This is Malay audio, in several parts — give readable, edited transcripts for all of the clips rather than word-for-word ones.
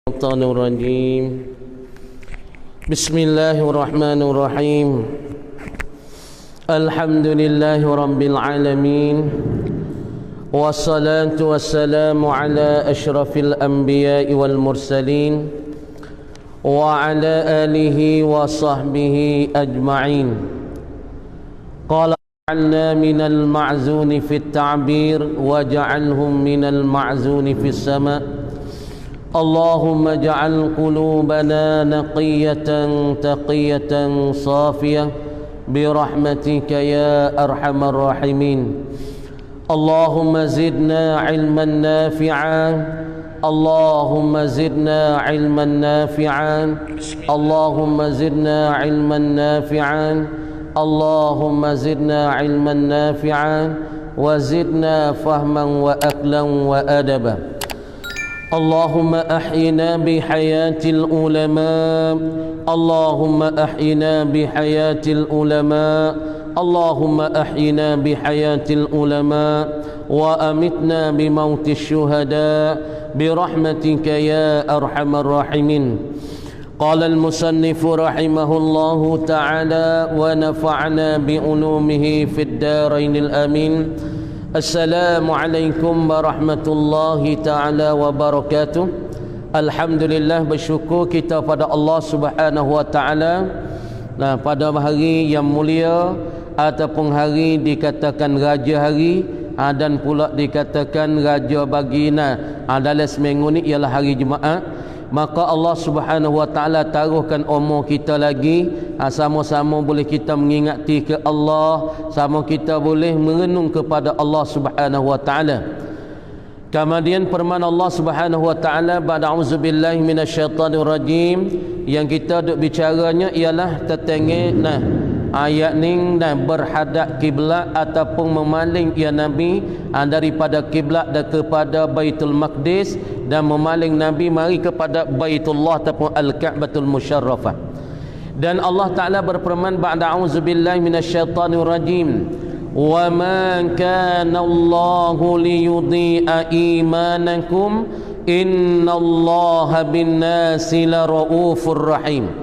الشيطان الرجيم. بسم الله الرحمن الرحيم. الحمد لله رب العالمين، والصلاة والسلام على أشرف الأنبياء والمرسلين وعلى آله وصحبه أجمعين. قال جعلنا من المعزون في التعبير وجعلهم من المعزون في السماء. اللهم اجعل قلوبنا نقية تقية صافية برحمتك يا أرحم الراحمين. اللهم زدنا علما نافعا، اللهم زدنا علما نافعا، اللهم زدنا علما نافعا، اللهم زدنا علما نافعا، وزدنا فهما وأكلا وأدبا. اللهم أحينا بحياة العلماء، اللهم أحينا بحياة العلماء، اللهم أحينا بحياة العلماء، وأمتنا بموت الشهداء برحمتك يا أرحم الراحمين. قال المصنف رحمه الله تعالى ونفعنا بعلومه في الدارين الآمين. Assalamualaikum warahmatullahi ta'ala wabarakatuh. Alhamdulillah, bersyukur kita pada Allah subhanahu wa ta'ala. Nah, pada hari yang mulia ataupun hari dikatakan raja hari, dan pula dikatakan raja bagina dalam seminggu ni ialah hari Jumaat. Maka Allah subhanahu wa ta'ala taruhkan umur kita lagi, sama-sama boleh kita mengingati ke Allah, sama kita boleh merenung kepada Allah subhanahu wa ta'ala. Kemudian firman Allah subhanahu wa ta'ala, ba'da'udzubillahi minasyaitanir rajim, yang kita duk bicaranya ialah tentang ayat ni berhadap kiblat ataupun memaling ya Nabi daripada kiblat dan kepada Baitul Maqdis, dan memaling Nabi mari kepada Baitullah ataupun Al-Ka'batul Musyarrafah. Dan Allah Ta'ala berfirman, ba'da'udzubillahi minasyaitanir rajim, wa ma kana Allahu liyudhi'a imanakum innallaha bin-nasi laraufur rahim.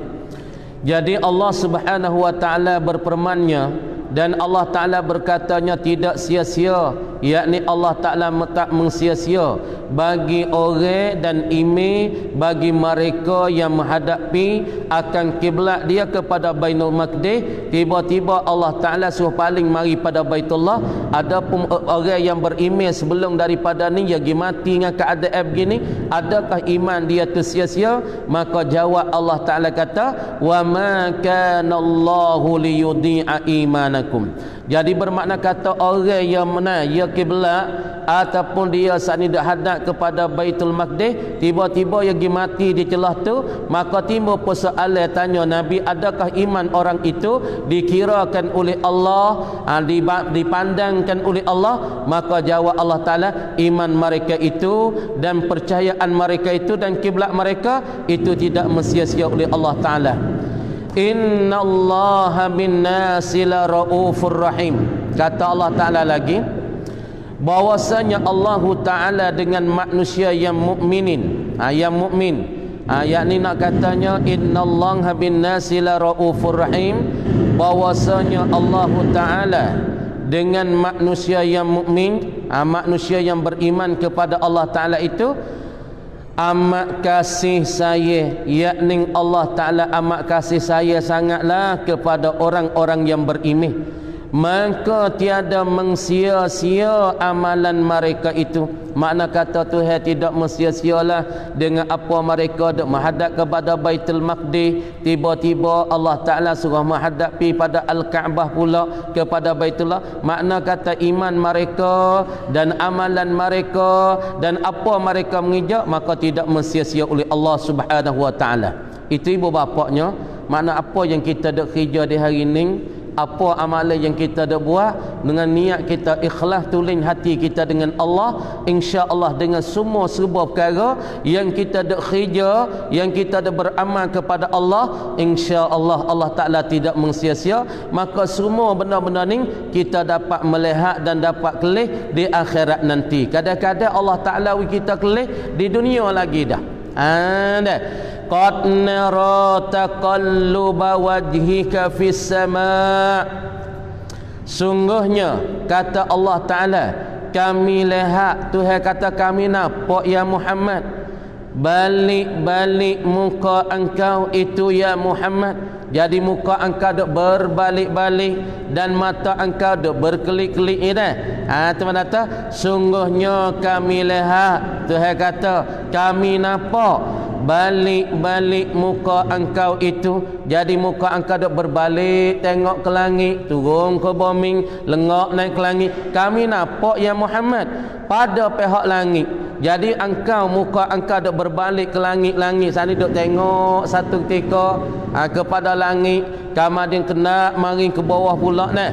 Jadi Allah subhanahu wa ta'ala berfirmannya, dan Allah Ta'ala berkatanya tidak sia-sia, yakni Allah Ta'ala tak mengsia-sia bagi orang dan ime bagi mereka yang menghadapi akan kiblat dia kepada Baitul Maqdis. Tiba-tiba Allah Ta'ala suruh paling mari pada Baitullah. Adapun orang yang berimej sebelum daripada ni yang mati dengan keadaan begini, adakah iman dia tu sia-sia? Maka jawab Allah Ta'ala kata, wa ma kana Allahu liyudhi'a imanakum. Jadi bermakna kata orang yang mana ya kiblat ataupun dia saat ni dak hadap kepada Baitul Maqdis, tiba-tiba dia pergi mati di celah tu, maka timbul persoalan tanya Nabi, adakah iman orang itu dikirakan oleh Allah, dipandangkan oleh Allah? Maka jawab Allah Ta'ala, iman mereka itu dan percayaan mereka itu dan kiblat mereka itu tidak mensia-sia oleh Allah Ta'ala. Innallaha bin-nasi laraufur rahim. Kata Allah Ta'ala lagi, bahwasanya Allah Ta'ala dengan manusia yang mukminin, yang mukmin, yakni nak katanya innallaha bin-nasi laraufur rahim, bahwasanya Allah Ta'ala dengan manusia yang mukmin, manusia yang beriman kepada Allah Ta'ala itu amat kasih saya, yakni Allah Ta'ala amat kasih saya sangatlah kepada orang-orang yang beriman. Maka tiada mengsia-sia amalan mereka itu. Makna kata Tuhan tidak mensia-sialah dengan apa mereka duk menghadap kepada Baitul Maqdis. Tiba-tiba Allah Ta'ala suruh menghadapi pada Al-Kaabah pula kepada Baitullah. Makna kata iman mereka dan amalan mereka dan apa mereka mengijak, maka tidak mensia-sia oleh Allah Subhanahu wa Ta'ala. Itu ibu bapaknya. Makna apa yang kita duk kerja di hari ini, apa amalan yang kita dah buat dengan niat kita ikhlas tulen hati kita dengan Allah, insya-Allah dengan semua serba perkara yang kita dah kerja, yang kita dah beramal kepada Allah, insya-Allah Allah Taala tidak mensia-sia. Maka semua benda-benda ni kita dapat melihat dan dapat kelih di akhirat nanti. Kadang-kadang Allah Taala kita kelih di dunia lagi dah. Dah. Qad nara taqalluba wajhika fis sama'. Sungguhnya kata Allah Ta'ala, kami lihat, Tuhan kata kami nampak ya Muhammad, balik-balik muka engkau itu ya Muhammad. Jadi muka engkau duk berbalik-balik dan mata engkau duk berkelip-kelip ni dah. Teman kata sungguhnya kami lihat, Tuhan kata kami nampak balik-balik muka engkau itu. Jadi muka engkau duk berbalik, tengok ke langit, turun ke bumi, lengok naik ke langit. Kami nampak ya Muhammad pada pihak langit. Jadi muka engkau duk berbalik ke langit-langit. Sana duk tengok satu ketika kepada langit, kemudian kena mari ke bawah pula nah.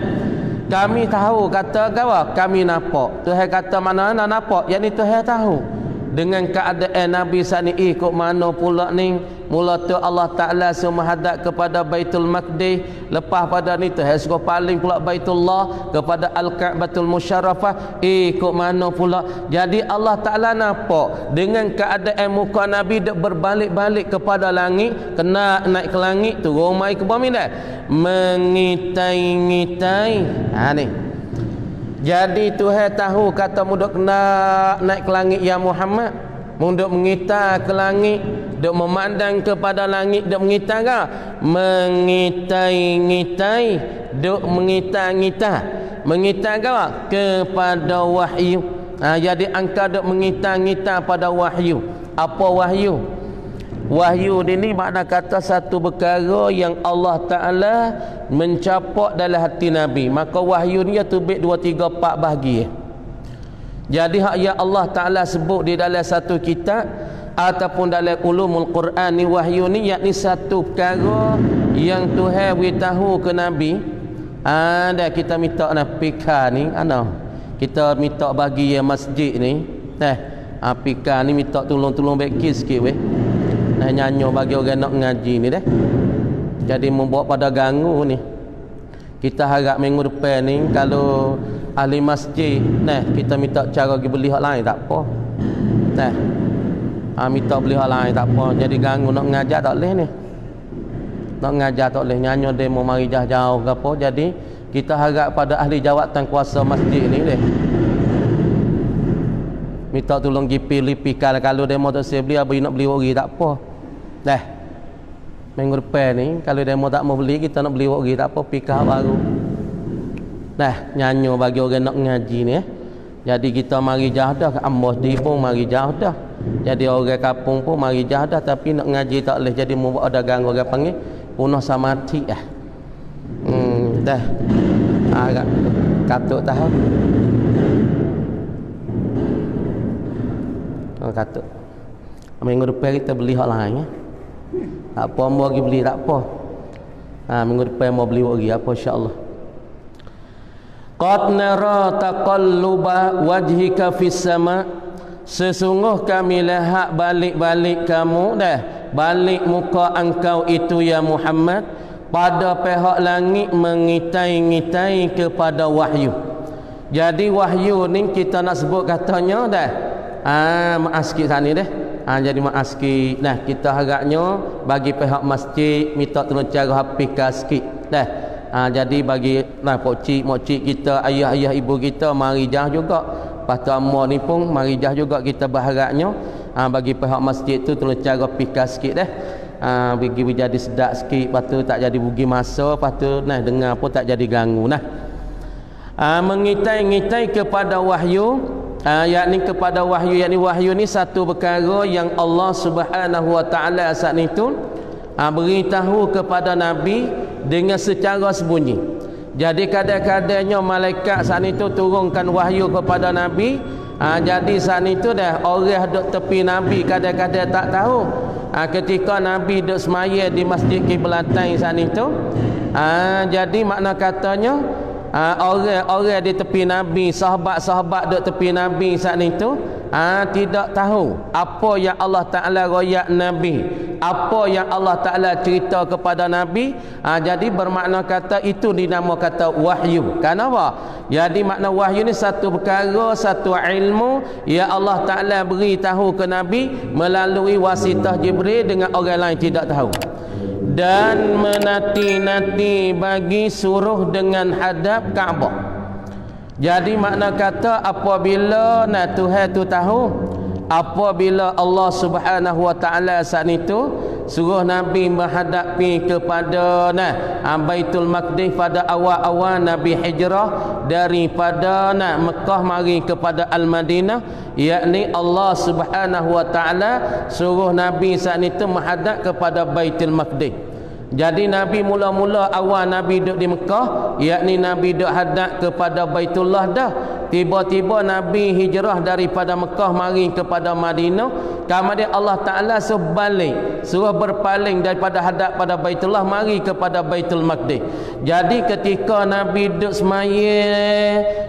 Kami tahu kata kawa, kami nampak. Tuhan kata mana nak nampak? Yang ni Tuhan tahu. Dengan keadaan Nabi sani ikut mana pula ni. Mula tu Allah Ta'ala suruh menghadap kepada Baitul Maqdis. Lepas pada ni Tuhan suruh paling pula Baitullah kepada Al-Ka'batul Musyarrafah. Ikut mana pula. Jadi Allah Ta'ala nampak dengan keadaan muka Nabi duk berbalik-balik kepada langit, kena naik ke langit, turun mai ke bumi dah, mengitai-ngitai. Ni jadi Tuhan tahu kata muduk kena naik ke langit ya Muhammad, muduk mengitai ke langit, duk memandang kepada langit, duk mengitai ke? Mengitai-ngitai, duk mengitai-ngitai. Mengitai ke? Kepada wahyu. Jadi engkau duk mengitai-ngitai pada wahyu. Apa wahyu? Wahyu ini makna kata satu perkara yang Allah Ta'ala mencapak dalam hati Nabi. Maka wahyu ni terbit 2, 3, 4 bahagi. Jadi hak yang Allah Ta'ala sebut di dalam satu kitab ataupun dalam ulumul Quran ni, wahyu ni yakni satu perkara yang Tuhan beritahu ke Nabi. Ada kita minta pika ni kita minta bagi yang masjid ni pika ni minta tolong-tolong beki sikit weh. Nyanyo bagi orang nak ngaji ni dah. Jadi membawa pada ganggu ni. Kita harap minggu depan ni kalau ahli masjid kita minta cara pergi beli hak lain tak apa. Minta beli hak lain tak apa. Jadi ganggu nak ngajar tak boleh ni. Nak ngajar tak boleh, nyanyo demo mari jauh-jauh ke apa. Jadi kita harap pada ahli jawatan kuasa masjid ni deh. Minta tolong pergi pilih pikal kalau demo tak saya beli, abang nak beli ori tak apa. Minggu depan ni kalau demo tak mau beli, kita nak beli ori tak apa, pikal baru. Nyanyo bagi orang nak ngaji ni. Jadi kita mari jauh dah, Ambos di pun mari jauh dah. Jadi orang kampung pun mari jauh dah, tapi nak ngaji tak boleh. Jadi membuat dagang orang panggil punah samati agak katuk tahu. Katuk. Minggu depan kita beli hak lain tak apa, mau pergi beli tak apa. Minggu depan mau beli lagi apa insya-Allah. Qad nara taqalluba wajhika fis sama'. Sesungguh kami lihat balik-balik kamu balik muka engkau itu ya Muhammad pada pihak langit, mengitai-ngitai kepada wahyu. Jadi wahyu ni kita nak sebut katanya maaf sikit sana jadi maaf sikit. Kita harapnya bagi pihak masjid minta tolong cara hapikah sikit jadi bagi mokcik kita, ayah-ayah ibu kita mari jah juga. Lepas tu amak ni pun mari jah juga. Kita berharapnya bagi pihak masjid tu tolong cara pikah sikit bagi jadi sedap sikit. Lepas tu tak jadi rugi masa. Lepas tu dengar pun tak jadi ganggu mengitai-ngitai kepada wahyu. Yakni kepada wahyu, yakni wahyu ni satu perkara yang Allah Subhanahu wa taala saat itu beritahu kepada Nabi dengan secara sembunyi. Jadi kadang-kadangnya malaikat saat itu turunkan wahyu kepada Nabi. Jadi saat itu orang duduk tepi Nabi kadang-kadang tak tahu. Ketika Nabi duduk semaya di Masjid Kiblatain saat itu, jadi makna orang-orang di tepi Nabi, sahabat-sahabat duduk tepi Nabi saat itu, tidak tahu apa yang Allah Ta'ala royak Nabi, apa yang Allah Ta'ala cerita kepada Nabi. Jadi bermakna kata itu dinama kata wahyu. Kenapa? Jadi makna wahyu ni satu perkara, satu ilmu yang Allah Ta'ala beri tahu ke Nabi melalui wasitah Jibril dengan orang lain tidak tahu. Dan menanti-nanti bagi suruh dengan hadap Kaabah. Jadi makna kata apabila Tuhan tu tahu, apabila Allah Subhanahu wa taala saat itu suruh Nabi menghadapi kepada Baitul Maqdis pada awal-awal Nabi hijrah daripada Mekah mari kepada Al-Madinah, yakni Allah Subhanahu wa taala suruh Nabi saat itu menghadap kepada Baitul Maqdis. Jadi Nabi mula-mula awal Nabi duduk di Mekah, yakni Nabi duduk hadap kepada Baitullah dah. Tiba-tiba Nabi hijrah daripada Mekah mari kepada Madinah. Kemudian Allah Ta'ala suruh balik, suruh berpaling daripada hadap pada Baitullah mari kepada Baitul Maqdis. Jadi ketika Nabi duduk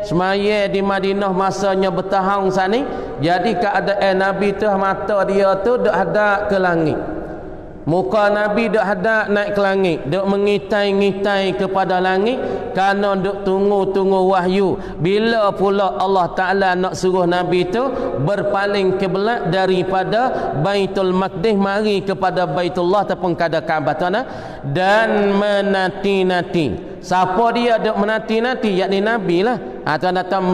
semaya di Madinah masanya bertahun sana, jadi keadaan Nabi tu mata dia tu duduk hadap ke langit. Muka Nabi duk hadap naik ke langit, duk mengitai-ngitai kepada langit kerana duk tunggu-tunggu wahyu. Bila pula Allah Ta'ala nak suruh Nabi tu berpaling kiblat daripada Baitul Maqdis mari kepada Baitullah ataupun kepada Kaabah tu, dan menanti-nanti. Siapa dia duk menanti-nanti? Yakni Nabi lah.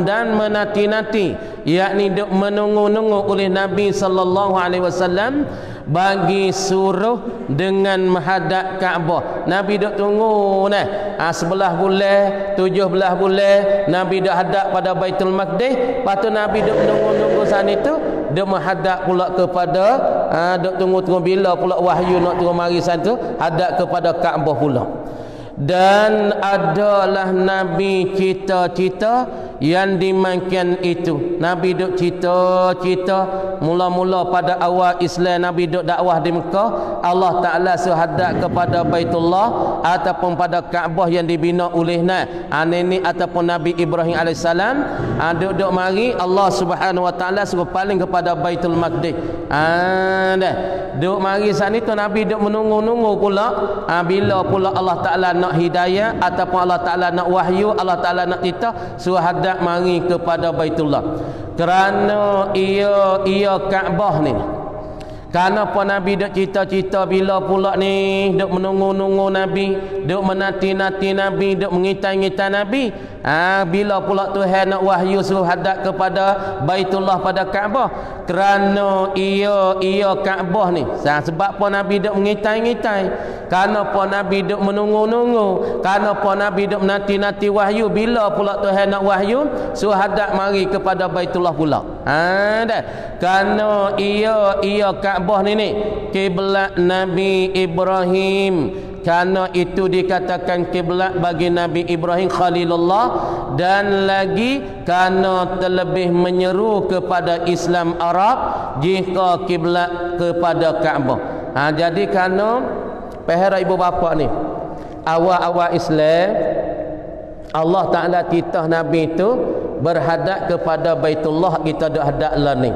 Dan menanti-nanti, yakni duk menunggu-nunggu oleh Nabi sallallahu alaihi wasallam bagi suruh dengan menghadap Kaabah. Nabi duk tunggu 11 bulan, 17 bulan Nabi duk hadap pada Baitul Maqdis. Lepas tu Nabi duk menunggu-nunggu sana itu, duk menghadap pula kepada duk tunggu-tunggu bila pula wahyu nak turun mari sana tu, hadap kepada Kaabah pula. Dan adalah Nabi cita-cita yang dimakan itu. Nabi duk cita-cita mula-mula pada awal Islam Nabi duk dakwah di Mekah, Allah Ta'ala suhadat kepada Baitullah ataupun pada Kaabah yang dibina oleh nenek ataupun Nabi Ibrahim AS. Duk mari Allah Subhanahu wa Ta'ala suruh paling kepada Baitul Maqdis. Duk mari sana tu Nabi duk menunggu-nunggu pula bila pula Allah Ta'ala nak hidayah ataupun Allah Ta'ala nak wahyu, Allah Ta'ala nak kita suruh hadap mari kepada Baitullah. Kerana ia Kaabah ni, kerana apa Nabi duk cita-cita bila pula ni duk menunggu-nunggu Nabi, duk menanti-nanti Nabi, duk mengitai-ngitai Nabi. Bila pula Tuhan nak wahyu suruh hadap kepada Baitullah pada Kaabah. Kerana ia Kaabah ni. Sebab apa Nabi duk mengitai-ngitai? Kerana apa Nabi duk menunggu-nunggu? Kerana apa Nabi duk menanti-nanti wahyu? Bila pula Tuhan nak wahyu suruh hadap mari kepada Baitullah pula. Kerana ia Kaabah ni kiblat Nabi Ibrahim. Kerana itu dikatakan kiblat bagi Nabi Ibrahim Khalilullah, dan lagi kerana terlebih menyeru kepada Islam Arab jika kiblat kepada Kaabah. Jadi kerana pehera ibu bapa ni awal-awal Islam, Allah Ta'ala titah Nabi itu berhadap kepada Baitullah, kita duk hadap lah ni.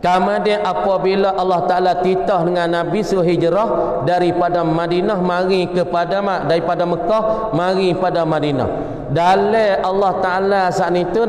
Kemudian apabila Allah Ta'ala titah dengan Nabi suruh hijrah daripada Madinah mari kepada daripada Mekah mari pada Madinah. Dalam Allah Ta'ala saat itu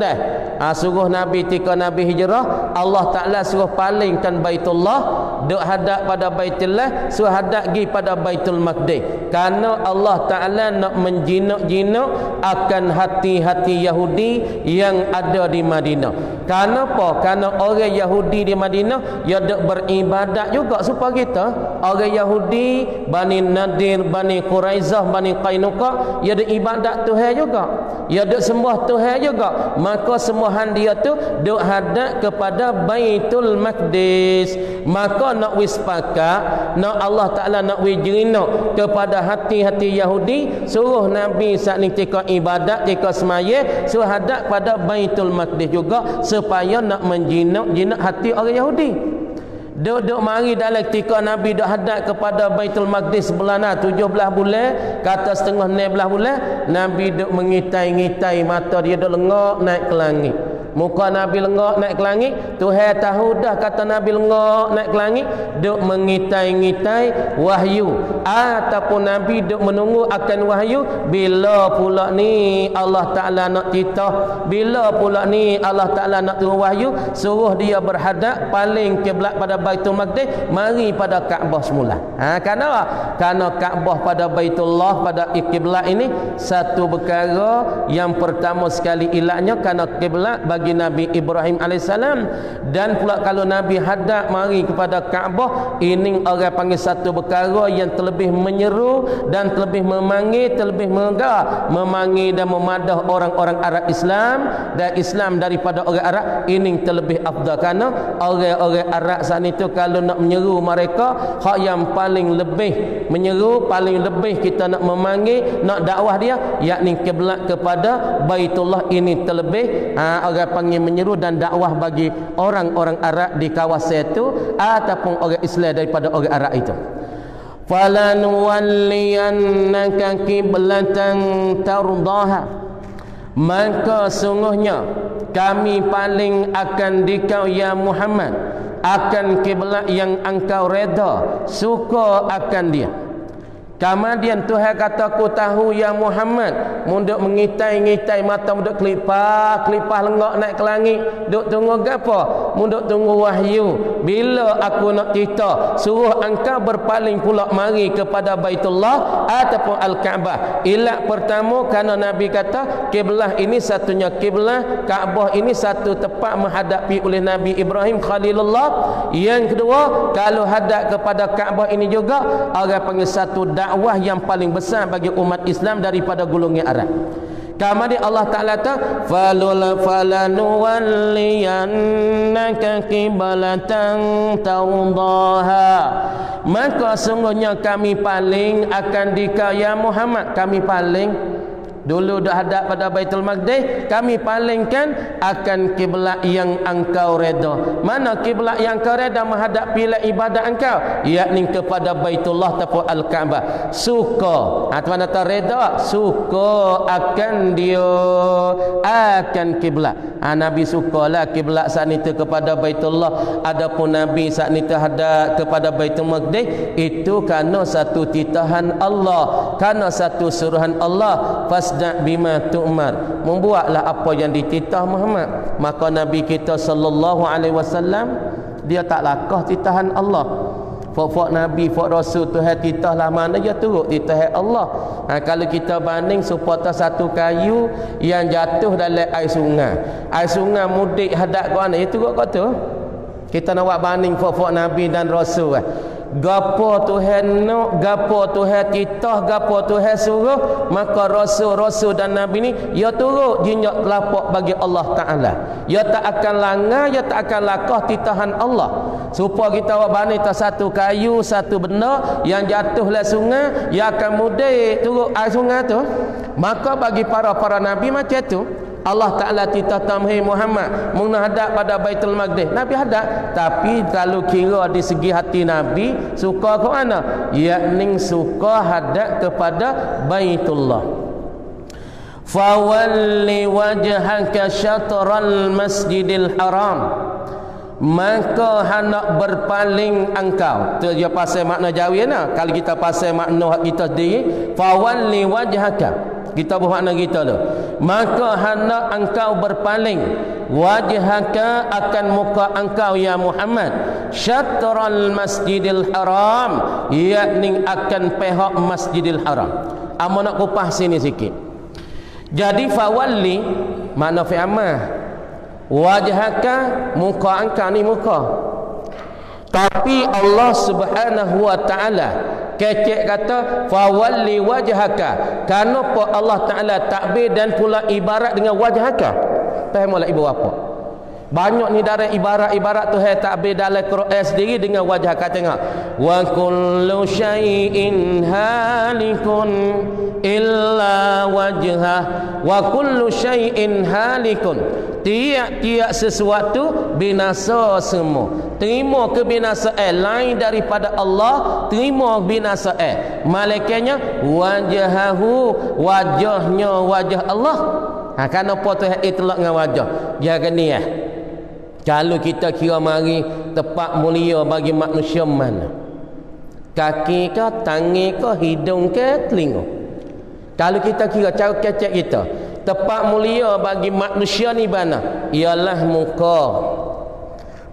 suruh Nabi ketika Nabi hijrah, Allah Ta'ala suruh palingkan Baitullah, duk hadap pada Baitullah, suruh hadap pergi pada Baitul Maqdis. Kerana Allah Ta'ala nak menjinak-jinak akan hati-hati Yahudi yang ada di Madinah. Kerana apa? Kerana orang Yahudi di Madinah ia duk beribadat juga supaya kita. Orang Yahudi Bani Nadir, Bani Quraizah, Bani Qainuqa, ia duk ibadat Tuhan juga, ia duk sembah Tuhan juga. Maka sembahan dia tu duk hadap kepada Baitul Maqdis. Maka nak wispakat, nak Allah Ta'ala nak wijrina kepada hati-hati Yahudi, suruh Nabi saat ni ketika ibadat, ketika semaya, suruh hadap pada Baitul Maqdis juga supaya nak menjinak hati orang Yahudi. Duk mari dalam ketika Nabi duk hadap kepada Baitul Maqdis sebelah 17 bulan, kata setengah 16 bulan, Nabi duk mengitai-ngitai, mata dia duk lengok naik ke langit. Muka Nabi lengok naik ke langit, Tuhan tahu dah kata Nabi lengok naik ke langit, duk mengitai-ngitai wahyu, ataupun Nabi duk menunggu akan wahyu. Bila pula ni Allah Ta'ala nak titah, bila pula ni Allah Ta'ala nak turun wahyu, suruh dia berhadap paling kiblat pada Baitul Maqdis, mari pada Kaabah semula. Kerana Kaabah pada Baitullah, pada kiblat ini satu perkara yang pertama sekali ilahnya kerana kiblat bagi Nabi Ibrahim AS. Dan pula kalau Nabi hadap mari kepada Kaabah, ini orang panggil satu perkara yang terlebih menyeru dan terlebih memanggil, terlebih memanggil dan memadah orang-orang Arab Islam, dan Islam daripada orang Arab ini terlebih afdal. Kerana orang-orang Arab saat itu kalau nak menyeru mereka, hak yang paling lebih menyeru, paling lebih kita nak memanggil, nak dakwah dia, yakni kiblat kepada Baitullah ini terlebih orang panggil menyeru dan dakwah bagi orang-orang Arab di kawasan itu ataupun orang Islam daripada orang Arab itu. Falanuwalliyannaka qiblatan tardaha, maka sungguhnya kami paling akan dikau ya Muhammad akan kiblat yang engkau reda, suka akan dia. Kemudian Tuhan kata, aku tahu ya Muhammad, munduk mengitai-ngitai mata, munduk kelipah lenggak naik ke langit, duk tunggu apa? Munduk tunggu wahyu. Bila aku nak cerita, suruh engkau berpaling pula mari kepada Baitullah ataupun Al-Kaabah. Ilat pertama kerana Nabi kata kiblah ini satunya kiblah, Kaabah ini satu tempat menghadapi oleh Nabi Ibrahim Khalilullah. Yang kedua, kalau hadap kepada Kaabah ini juga orang panggil satu dakwah yang paling besar bagi umat Islam daripada golongan Arab. Kemudian Allah Ta'ala kata, falanuwalliyannaka qiblatan tardaha, maka sungguhnya kami paling akan dikau ya Muhammad, kami paling dulu dah hadap pada Baitul Maqdis, kami palingkan akan kiblat yang engkau reda. Mana kiblat yang engkau reda menghadap pilihan ibadat engkau, yakni kepada Baitullah ataupun Al-Kaabah. Suka, atau mana tak reda, suka akan dia akan kiblat. Nabi sukalah kiblat saat itu kepada Baitullah. Adapun Nabi saat itu hadap kepada Baitul Maqdis, itu kerana satu titahan Allah, kerana satu suruhan Allah. Bima tu'mar, membuatlah apa yang dititah Muhammad. Maka Nabi kita sallallahu alaihi wasallam dia tak lakah titahan Allah. Fok Nabi, fok Rasul Tuhan titah lah, mana dia turut titah Allah. Kalau kita banding supaya satu kayu yang jatuh dalam air sungai mudik hadap ke mana, dia turut kat tu. Kita nak buat banding fok Nabi dan Rasul. Gapo Tuhan nak, gapo Tuhan titah, gapo Tuhan suruh, maka Rasul dan Nabi ni ia turut jinjak lapak bagi Allah Ta'ala. Ia tak akan langgar, ia tak akan lakah titahan Allah. Supaya kita buat banding satu kayu, satu benda yang jatuh dalam sungai, ia akan mudik turut air sungai tu. Maka bagi para Nabi macam tu, Allah Ta'ala titah tamhi Muhammad menghadap pada Baitul Maqdis. Nabi hadap, tapi kalau kira di segi hati Nabi suka ke mana? Yakni suka hadap kepada Baitullah. Fawalli wajhaka syatral Masjidil Haram, maka hendak berpaling engkau. Tu dia pasal makna Jawi nah. Kalau kita pasal makna hak kita sendiri, fawalli wajhaka, kita bermakna kita tu, maka hendak engkau berpaling wajhaka akan muka engkau ya Muhammad syatral Masjidil Haram, yakni akan pihak Masjidil Haram. Amo nak kupas sini sikit. Jadi fawalli makna fi'amah, wajhaka muka engkau ni muka. Tapi Allah Subhanahu wa Ta'ala kecek kata fawalli wajhaka. Kenapa Allah Ta'ala takbir dan pula ibarat dengan wajhaka? Fahamlah ibu bapa. Banyak ni dari ibarat Tuhan takbir dalam Quran sendiri dengan wajhaka. Tengok, wa kullu syai'in halikun illa wajhah, wa kullu syai'in halikun, tiap-tiap sesuatu binasa semua. Terima kebinasaan lain daripada Allah, terima binasaan. Malaikatnya wajahahu, wajahnya wajah Allah. Kenapa Tuhan itlak dengan wajah? Jaga niat. Kalau kita kira mari tempat mulia bagi manusia mana? Kaki ke, tangan ke, hidung ke, telinga. Kalau kita kira cara kecek kita, tempat mulia bagi manusia ni mana? Ialah muka.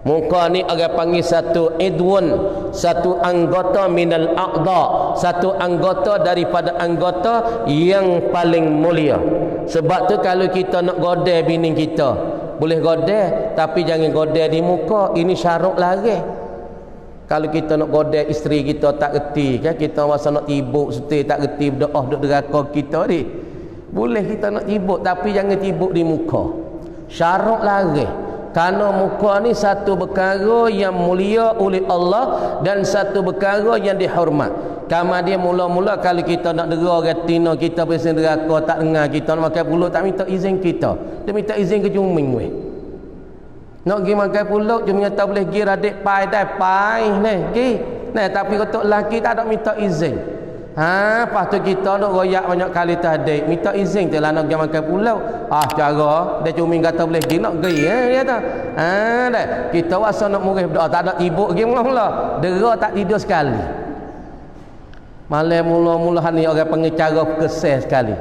Muka ni orang panggil satu idwun, satu anggota minal aqda, satu anggota daripada anggota yang paling mulia. Sebab tu kalau kita nak godeh bini kita, boleh godeh, tapi jangan godeh di muka. Ini syarat lagi. Kalau kita nak godeh isteri kita tak reti kan, kita masa nak tibuk setir tak reti berdoa duk deraka kita ni. Boleh kita nak tibuk, tapi jangan tibuk di muka. Syarat lagi. Kerana muka ni satu perkara yang mulia oleh Allah dan satu perkara yang dihormat. Kama dia mula-mula kalau kita nak dera retina kita bersin deraka tak dengar kita nak makan pulut tak minta izin kita. Dia minta izin ke Juming weh. Nak pergi makan pulut Juming tak boleh pergi radik pai dah pai ni. Pergi. Nah tapi untuk lelaki tak ada minta izin. Lepas tu kita nak royak banyak kali tadi minta izin tu lah nak pergi makan pulau. Cara dia Cuming kata boleh pergi nak pergi dia kata. Dah kita rasa nak murih berdoa tak ada tibuk pergi mula-mula. Dera tak tidur sekali. Malam mula-mula ni orang panggil cara keseh sekali.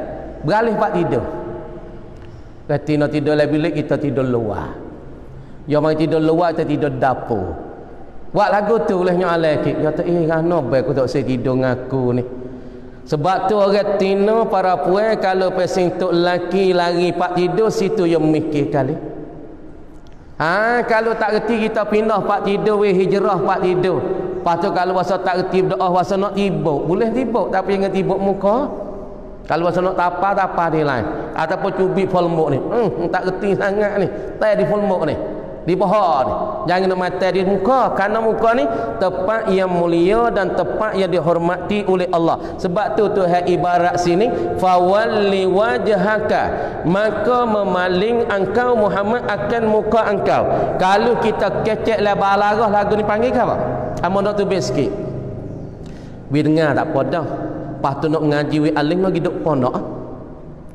Beralih pak tidur. Retina tidur dalam bilik, kita tidur luar. Yang mari tidur luar, kita tidur dapur. Buat lagu tu boleh nyok alaki. Dia kata, kenapa aku tak saya tidur dengan aku ni? Sebab tu orang Tino para puan kalau pesing tok lelaki lari pak tidur situ yang mikir kali. Kalau tak reti kita pindah pak tidur hijrah pak tidur. Lepas tu kalau wasa tak reti berdoa wasa nak tibuk, boleh tibuk tapi jangan tibuk muka. Kalau wasa nak tapa dia lain. Ataupun cubit folmok ni. Tak reti sangat ni. Tai di folmok ni. Di pohon ni. Jangan nak mata di muka. Kerana muka ni tempat yang mulia dan tempat yang dihormati oleh Allah. Sebab tu Tuhan ibarat sini fawalli wajhaka, maka memaling engkau Muhammad akan muka engkau. Kalau kita kecek lah balarah lagu ni panggil ke apa? Amun nak tubik sikit. Wi dengar tak apa dah. Lepas tu nak ngaji wi aling lagi duk pondok.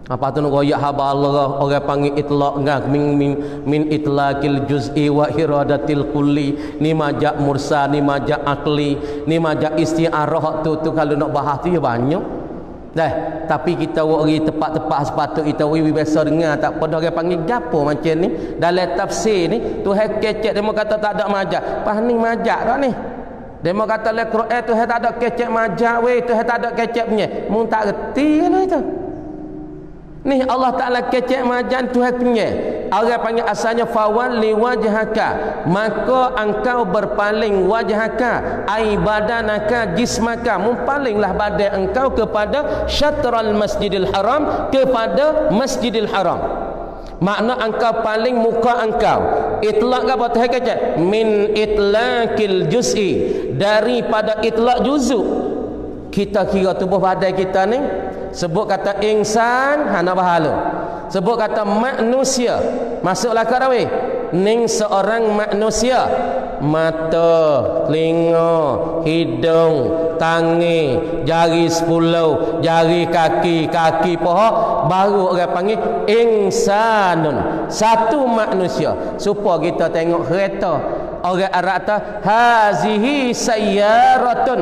Apa tu nak royak haba Allah orang panggil itlaq ngah min itlaqil juz'i wa iradatil kulli, ni majak mursa, ni majak akli, ni majak isti'arah tu kalau nak bahas tu ya banyak. Dah, tapi kita wari tepat-tepat sepatut kita wari biasa dengar tak pada orang panggil gapo macam ni. Dalam tafsir ni Tuhan kecek dia kata tak ada majak. Pas ni majak dah ni. Dia kata le Quran Tuhan tak ada kecek majak weh, Tuhan tak ada kecek punya. Mun tak reti lah itu. Ni Allah Ta'ala kecek majan Tuhan punya. Orang panggil asalnya fawalli wajhaka, maka engkau berpaling wajhaka ai badanaka jismaka, mempalinglah badan engkau kepada syatral masjidil haram, kepada masjidil haram. Makna engkau paling muka engkau. Itlaq apa Tuhan kecek? Min itlaqil juz'i, daripada itlaq juzuk. Kita kira tubuh badan kita ni sebut kata insan hana bahala, sebut kata manusia masuklah ke rawi ning seorang manusia, mata, telinga, hidung, tangan, jari 10, jari kaki, kaki paha, baru orang panggil insanun, satu manusia. Supaya kita tengok kereta orang Arab kata hazihi sayyaratun,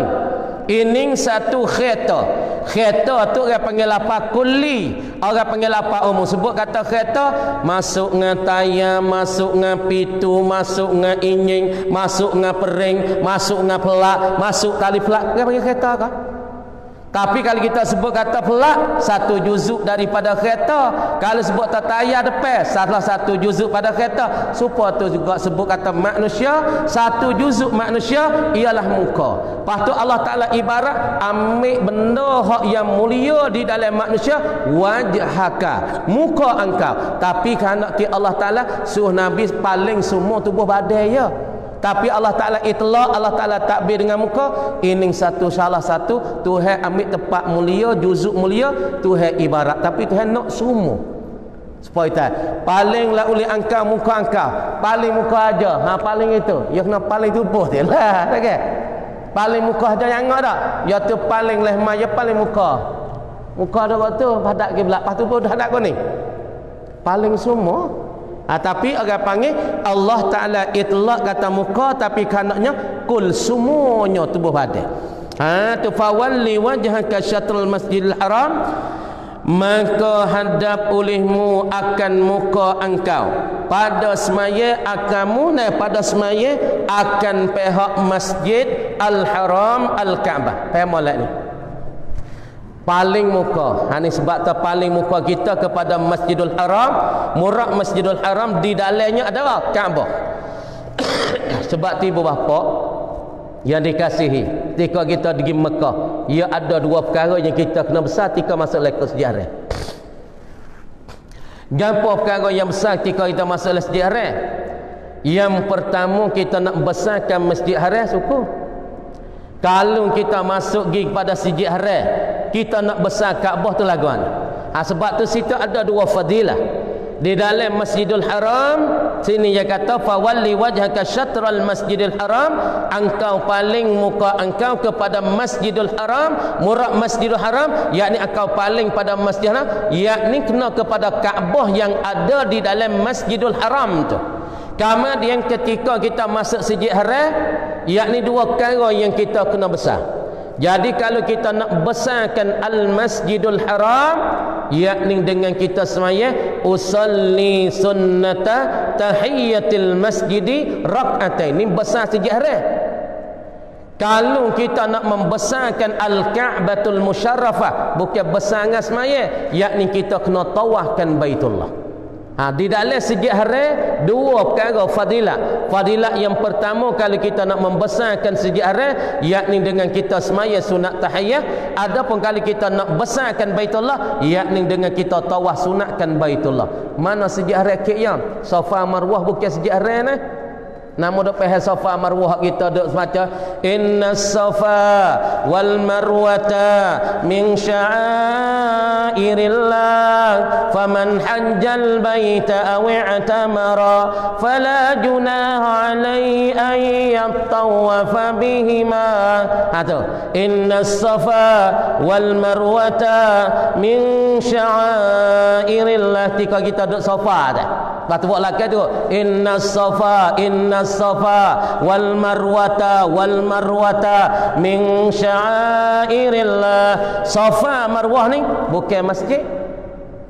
ini satu kereta. Kereta tu orang panggil apa kulli, orang panggil apa umum. Sebut kata kereta masuk dengan tayar, masuk dengan pitu, masuk dengan injing, masuk dengan pering, masuk dengan pelak, masuk tali pelak. Orang panggil kereta kah? Tapi kalau kita sebut kata pelak, satu juzuk daripada kereta. Kalau sebut kata tayar depan, salah satu juzuk pada kereta. Supaya tu juga sebut kata manusia, satu juzuk manusia ialah muka. Lepas tu Allah Ta'ala ibarat ambil benda yang mulia di dalam manusia, wajhaka, muka engkau. Tapi kerana Allah Ta'ala suruh Nabi paling semua tubuh badan ya. Tapi Allah Ta'ala itlaq, Allah Ta'ala takbir dengan muka. Ini salah satu Tuhan ambil tempat mulia, juzuk mulia, Tuhan ibarat. Tapi Tuhan nak semua. Supaya tak palinglah oleh engkau muka engkau. Paling muka aja. Paling itu. Ya kena paling tubuh dia lah. Okay? Paling muka aja yang ada. Ya tu paling lehmah, ya paling muka. Muka ada waktu padak ke belak. Lepas tu pun dah ada kau ni. paling semua. Tapi orang panggil Allah Ta'ala itlaq kata muka, tapi kanaknya kul semuanya tubuh badan. Tu fawalli wajhaka syatrul masjidil haram, maka hadap olehmu akan muka engkau pada semaya akamu pada semaya akan pihak masjid al-haram al-Kaabah. Faham molek ni? Paling muka. Ni sebab tu paling muka kita kepada Masjidul Haram, murak Masjidul Haram, di dalamnya adalah Kaabah. Sebab tu ibu bapa yang dikasihi, ketika kita pergi Mekah, ia ada dua perkara yang kita kena besar ketika masuk lekor sejarah. Gapo perkara yang besar ketika kita masuk sejarah? Yang pertama, kita nak besarkan Masjid Haram syukur. Kalau kita masuk pergi kepada Masjid Haram, kita nak besar Kaabah tu laguan. Sebab tu situ ada dua fadilah. Di dalam Masjidul Haram sini dia kata fawalli wajhaka syatral Masjidil Haram, engkau paling muka engkau kepada Masjidul Haram, murak Masjidul Haram, yakni engkau paling pada Masjidil Haram, yakni kena kepada Kaabah yang ada di dalam Masjidul Haram tu. Kemudian ketika kita masuk Masjid Haram, yakni dua perkara yang kita kena besar. Jadi kalau kita nak besarkan Al-Masjidul Haram, yakni dengan kita semaya usalli sunnata tahiyyatil masjidi rak'atain, ini besar Masjid Haram. Kalau kita nak membesarkan Al-Ka'batul Musyarrafah, bukan besar dengan semaya, yakni kita kena tawafkan Baitullah. Di dalam Masjid Haram dua perkara fadilat. Fadilat yang pertama, kalau kita nak membesarkan Masjid Haram, yakni dengan kita semaya sunat tahiyah. Adapun kalau kita nak besarkan Baitullah, yakni dengan kita tawaf sunatkan Baitullah. Mana Masjid Haram ke yang Safa Marwah, bukan Masjid Haram nah. Nama dok pehal Safa Marwah kita dok semacam innas safa wal marwata min sya'airillah faman hajjal baita aw i'tamara fala junaha alaihi an yattawafa bihima. Tu innas safa wal marwata min sya'airillah. Tika kita dok Safa dah. Batu buat lagi tu innas safa wal marwata min sya'airillah. Safa Marwah ni bukan masjid,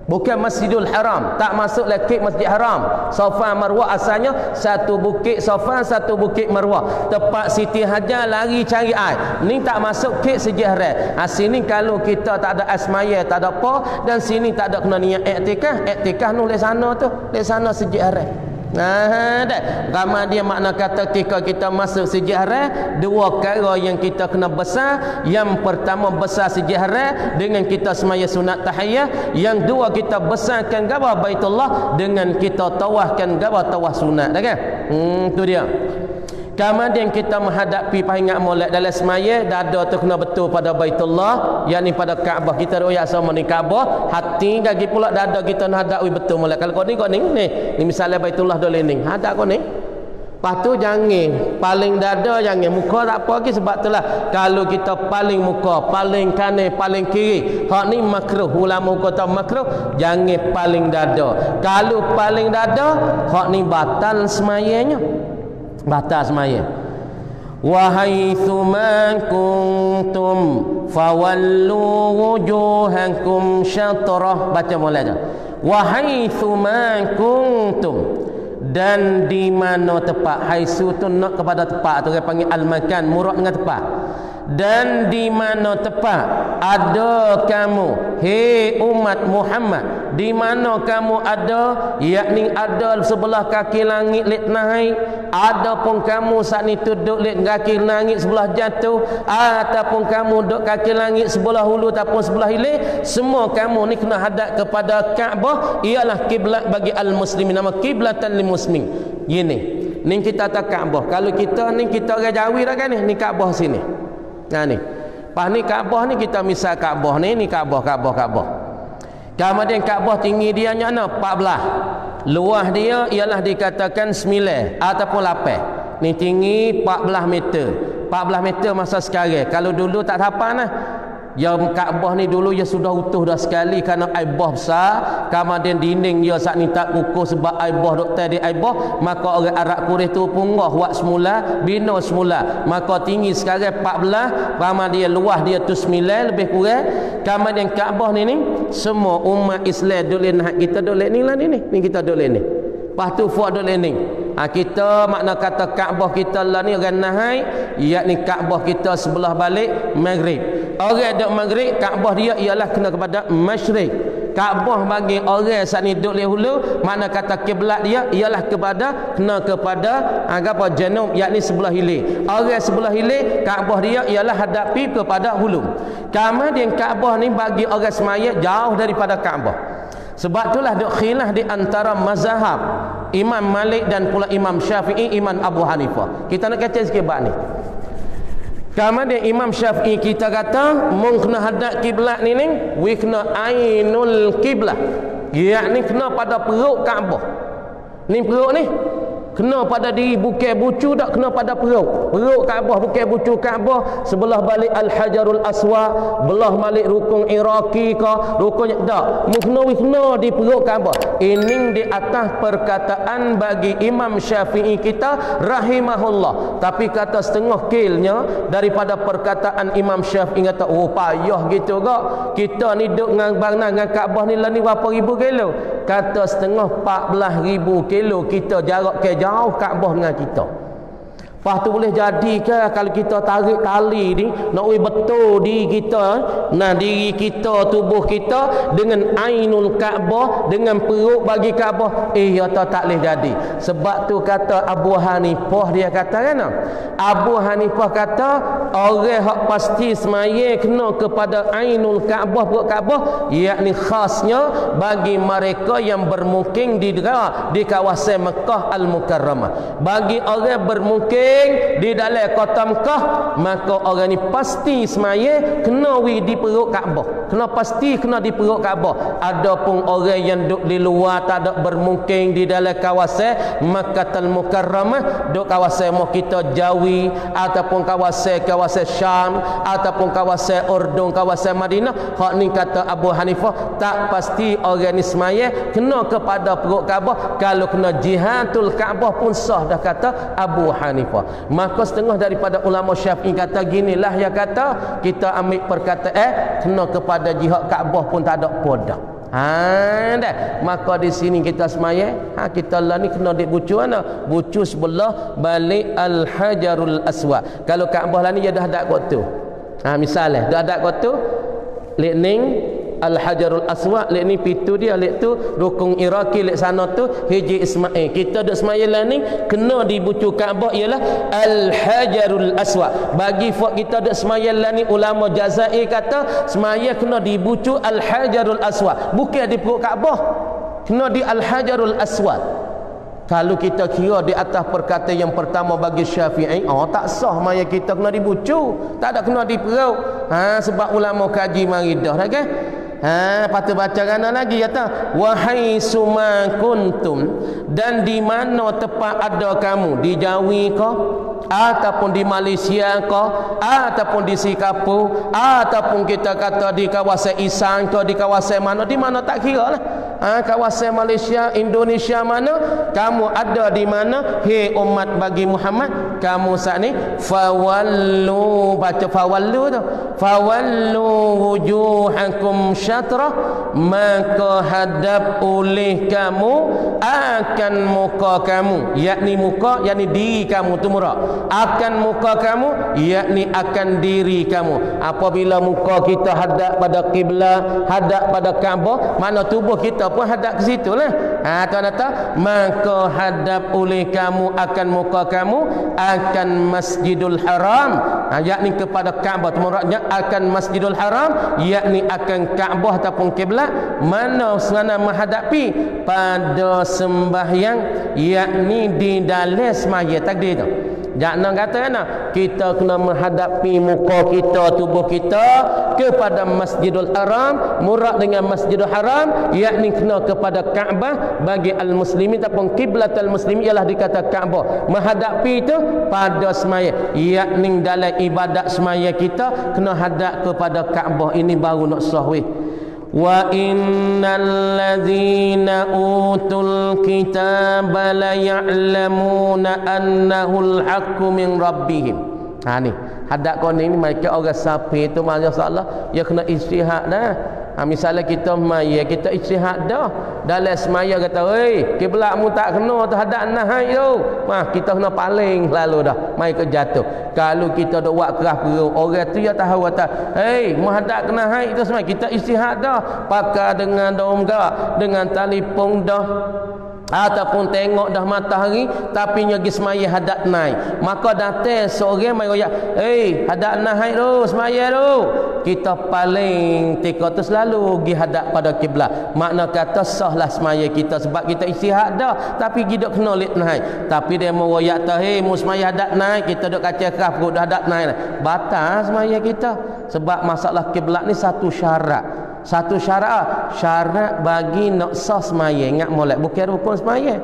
bukan Masjidul Haram, tak masuk lagi Masjid Haram. Safa Marwah asalnya satu bukit Safa, satu bukit Marwah, tempat Siti Hajar lari cari air. Ni tak masuk ke sejarah. Sini kalau kita tak ada asmaya, tak ada apa, dan sini tak ada kena niat iktikaf nu di sana tu, di sana sejarah. Ramai dia makna kata ketika kita masuk sejarah, dua perkara yang kita kena besar. Yang pertama besar sejarah dengan kita semaya sunat tahiyah. Yang dua kita besarkan gabah Baitullah dengan kita tawafkan gabah tawaf sunat. Dah kan? Tu dia. Kemudian kita menghadapi pahingat molek dalam semaya, dada tu kena betul pada Baitullah, yakni pada Kaabah. Kita royak sama ni Kaabah, hati lagi pula dada kita nak hadap betul molek. Kalau kau ni ni misalnya Baitullah dole ni, hadap kau ni. Lepas tu jangan paling dada, jangan muka tak apa lagi. Sebab itulah kalau kita paling muka, paling kanan, paling kiri, hak ni makruh. Ulama kata makruh, jangan paling dada. Kalau paling dada, hak ni batal semayanya. Batas semaya. Wa haitsu ma kuntum fawallu wujuhakum syatrah. Baca mulai dah. Wa haitsu ma kuntum, dan di mana tempat. Haitsu tu nak kepada tempat tu orang panggil al-makan, murad dengan tempat. Dan di mana tempat ada kamu, hei umat Muhammad, di mana kamu ada, yakni ada sebelah kaki langit lek naik, adapun kamu saat ni duduk lek kaki langit sebelah jatuh, ataupun kamu duduk kaki langit sebelah hulu ataupun sebelah hilir, semua kamu ni kena hadap kepada Kaabah. Ialah kiblat bagi al-muslimin, nama kiblatan lil muslimin. Gini ni kita tak Kaabah. Kalau kita ni kita orang Jawi dah kan ni Kaabah sini. Ni pas ni Kaabah ni kita misal Kaabah ni Kaabah. Kemudian Kaabah tinggi dia nya 14. Luas dia ialah dikatakan 9 ataupun 8. Ni tinggi 14 meter. 14 meter masa sekarang. Kalau dulu tak apa nah. Yang Kaabah ni dulu ya sudah utuh dah sekali kerana aibah besar. Kemudian dinding dia saat ni tak kukuh sebab aibah doktor di aibah. Maka orang Arab Quraisy tu punggah buat semula, bina semula. Maka tinggi sekarang 14, kemudian luas dia tu 9 lebih kurang. Kemudian Kaabah ni semua umat Islam duk nak kita duk ni lah ni kita duk ni. Lepas tu fuad duk ni. Kita makna kata Kaabah kita lah ni orang nahai, yakni Kaabah kita sebelah balik Maghrib. Orang duk Maghrib, Kaabah dia ialah kena kepada Masyriq. Kaabah bagi orang saat ni duk di hulu, makna kata kiblat dia ialah kena kepada apa janub, yakni sebelah hilir. Orang sebelah hilir, Kaabah dia ialah hadapi kepada hulu. Kemudian Kaabah ni bagi orang semaya jauh daripada Kaabah. Sebab itulah duk khilaf di antara mazhab Imam Malik dan pula Imam Syafi'i, Imam Abu Hanifah. Kita nak kata sikit bab ni. Kemudian Imam Syafi'i kita kata mun kena hadap kiblat ni we kena ainul kiblah, yakni kena pada perut Kaabah. Ni perut ni kena pada diri, bukan bucu tak, kena pada perut Kaabah, bukan bucu Kaabah. Sebelah balik Al-Hajarul Aswad, belah balik rukun Iraqi ke rukun tak, kena di perut Kaabah. Ini di atas perkataan bagi Imam Syafi'i kita rahimahullah. Tapi kata setengah kilnya daripada perkataan Imam Syafi'i kata oh payah gitu kak, kita ni duk dengan Kaabah ni lah ni berapa ribu kilo. Kata setengah 14,000 kilo kita jarak ke jauh Kaabah dengan kita. Lepas tu boleh jadi ke kalau kita tarik tali ni nak betul diri kita, diri kita, tubuh kita dengan ainul Kaabah, dengan perut bagi Kaabah, ya tak boleh jadi. Sebab tu kata Abu Hanifah, dia kata kan, Abu Hanifah kata orang hak pasti semaya kena kepada ainul Kaabah, perut Kaabah, yakni khasnya bagi mereka yang bermukim di kawasan Mekah Al-Mukarramah. Bagi orang bermukim di dalam kota Mekah, maka orang ni pasti semaya kena di perut Kaabah, kena di perut Kaabah. Adapun orang yang duduk di luar tak ada bermukim di dalam kawasan Makkahul Mukarramah, duduk kawasan kita Jawi ataupun kawasan Syam ataupun kawasan Urdun, kawasan Madinah, hak ni kata Abu Hanifah tak pasti orang ni semaya kena kepada perut Kaabah. Kalau kena jihatul Kaabah pun sah dah, kata Abu Hanifah. Maka setengah daripada ulama Syafi'i kata ginilah, ya kata kita ambil perkataan kena kepada jihad Kaabah pun tak ada podak. Dah. Maka di sini kita semaya, kita lah ni kena dibucu mana? Bucu sebelah balik Al-Hajarul Aswad. Kalau Kaabah lah ni dia dah hadap kot tu. Misalnya dah hadap kot tu, lek ning Al-Hajarul Aswad, lek ni pitu dia, lek tu rukun Iraqi, lek sana tu Hiji Ismail. Kita duk semaya lah ni kena dibucu Kaabah ialah Al-Hajarul Aswad. Bagi fak kita duk semaya lah ni ulama Jazair kata semaya kena dibucu Al-Hajarul Aswad, bukan di perut Kaabah, kena di Al-Hajarul Aswad. Kalau kita kira di atas perkataan yang pertama bagi Syafi'i, tak sah maya kita kena dibucu, tak ada kena di perut. Sebab ulama kaji mari dah kan. Patut baca kana lagi kata wahai suma kuntum, dan di mana tempat ada kamu, di Jawi ke ataupun di Malaysia ke ataupun di Singapura ataupun kita kata di kawasan Isan ke, di kawasan mana, di mana tak kira lah. Kawasan Malaysia, Indonesia mana kamu ada, di mana hei umat bagi Muhammad, kamu saat ni fawallu, baca fawallu tu, fawallu wujuhakum syatrah, maka hadap oleh kamu akan muka kamu, yakni muka yakni diri kamu tu murah, akan muka kamu yakni akan diri kamu. Apabila muka kita hadap pada kiblat, hadap pada Kaabah, mana tubuh kita pun hadap ke situ lah. Kata maka hadap oleh kamu akan muka kamu akan Masjidul Haram, yakni kepada Kaabah, muradnya akan Masjidul Haram, yakni akan Kaabah ataupun kiblat. Mana sana menghadapi pada sembahyang, yakni di dalam semaya takdir tu. Jangan kata kan, kita kena menghadapi muka kita, tubuh kita kepada Masjidul Haram, murad dengan Masjidul Haram, yakni kena kepada Kaabah. Bagi al-muslimin ataupun kiblatul muslimin ialah dikata Kaabah. Menghadapi itu pada semaya, yakni dalam ibadat semaya kita kena hadap kepada Kaabah. Ini baru nak sah weh. Wa innal ladzina utul kitaba la ya'lamuna annahul haqqu min rabbihim. Ha ni, hadap kau ni mereka orang sapi tu masalah ya kena istihad dah. Misalnya kita maya, kita ijtihad dah dalam semaya kata, "Oi, kiblatmu tak kena terhadap nahai tu." Kita kena paling lalu dah, mai ke jatuh. Kalau kita dak buat keras perut, orang tu ya tahu kata, "Hei, menghadap ke nahai itu semua." Kita ijtihad dah, pakai dengan daun gerak, dengan telefon dah, ataupun tengok dah matahari tapi nyagi semaya hadap naik, maka datang seorang mai royak, "Hei, hadap naik tu semaya tu." Kita paling tika tu selalu pergi hadap pada kiblat. Makna kata sahlah semaya kita sebab kita istihad dah, tapi kita kena lihat naik. Tapi dia mau royak tah, "Hei, mu semaya hadap naik." Kita duk kacau keras perut dah hadap naik. Batal semaya kita. Sebab masalah kiblat ni satu syarat. Satu syarat bagi nak sah semaya. Ingat molek, bukan rukun semaya.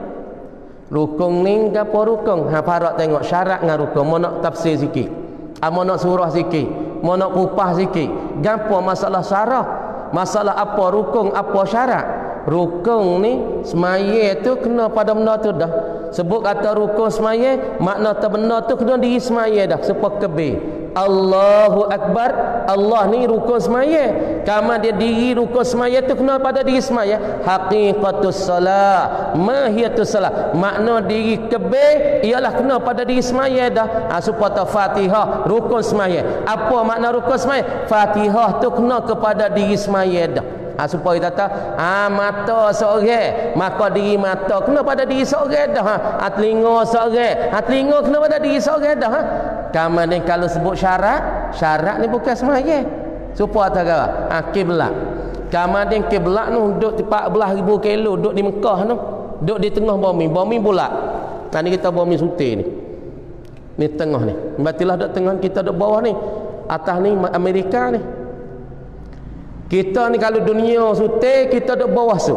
Rukun ni apa rukun? Parak tengok syarat dengan rukun. Mau nak tafsir sikit, mau nak surah sikit, mau nak kupah sikit. Gapo masalah syarah? Masalah apa rukun, apa syarat? Rukun ni semaya tu kena pada benda tu dah. Sebut kata rukun semaya, makna tu benda tu kena diri semaya dah. Sepak kebir Allahu Akbar, Allah ni rukun semaya. Kama dia diri rukun semaya tu kena pada diri semaya. Haqiqatus salah, mahiyatus salah, makna diri kebir ialah kena pada diri semaya dah. Supaya Fatihah rukun semaya. Apa makna rukun semaya? Fatihah tu kena kepada diri semaya dah. Supaya kata mata seorang, maka diri mata kena pada diri seorang dah. Telinga seorang, telinga kena pada diri seorang dah. Kamu ni kalau sebut syarat ni bukan semaya. Supaya kata kiblat. Kamu ni kiblat tu duduk di 14,000 kilo, duduk di Mekah tu, duduk di tengah bumi bulat. Ni kita bumi suti ni. Ni tengah ni. Batilah duduk tengah, kita duduk bawah ni. Atas ni Amerika ni. Kita ni kalau dunia suti, kita duduk bawah su.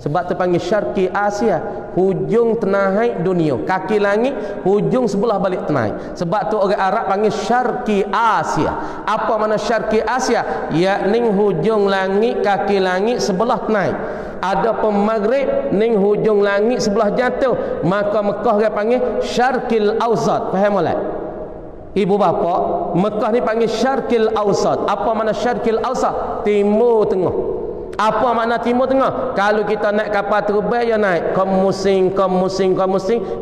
Sebab terpanggil Syarqi Asia, hujung tenahai dunia. Kaki langit, hujung sebelah balik tenahai. Sebab tu orang Arab panggil Syarqi Asia. Apa makna Syarqi Asia? Yakni hujung langit, kaki langit sebelah tenahai. Ada pun Maghrib ning hujung langit sebelah jatuh. Maka Mekah dia panggil Syarqil Awsat. Faham tak? Ibu bapa, Mekah ni panggil Syarqil Awsat. Apa makna Syarqil Awsat? Timur tengah. Apa makna timur tengah? Kalau kita naik kapal terbang, ya naik ke musim,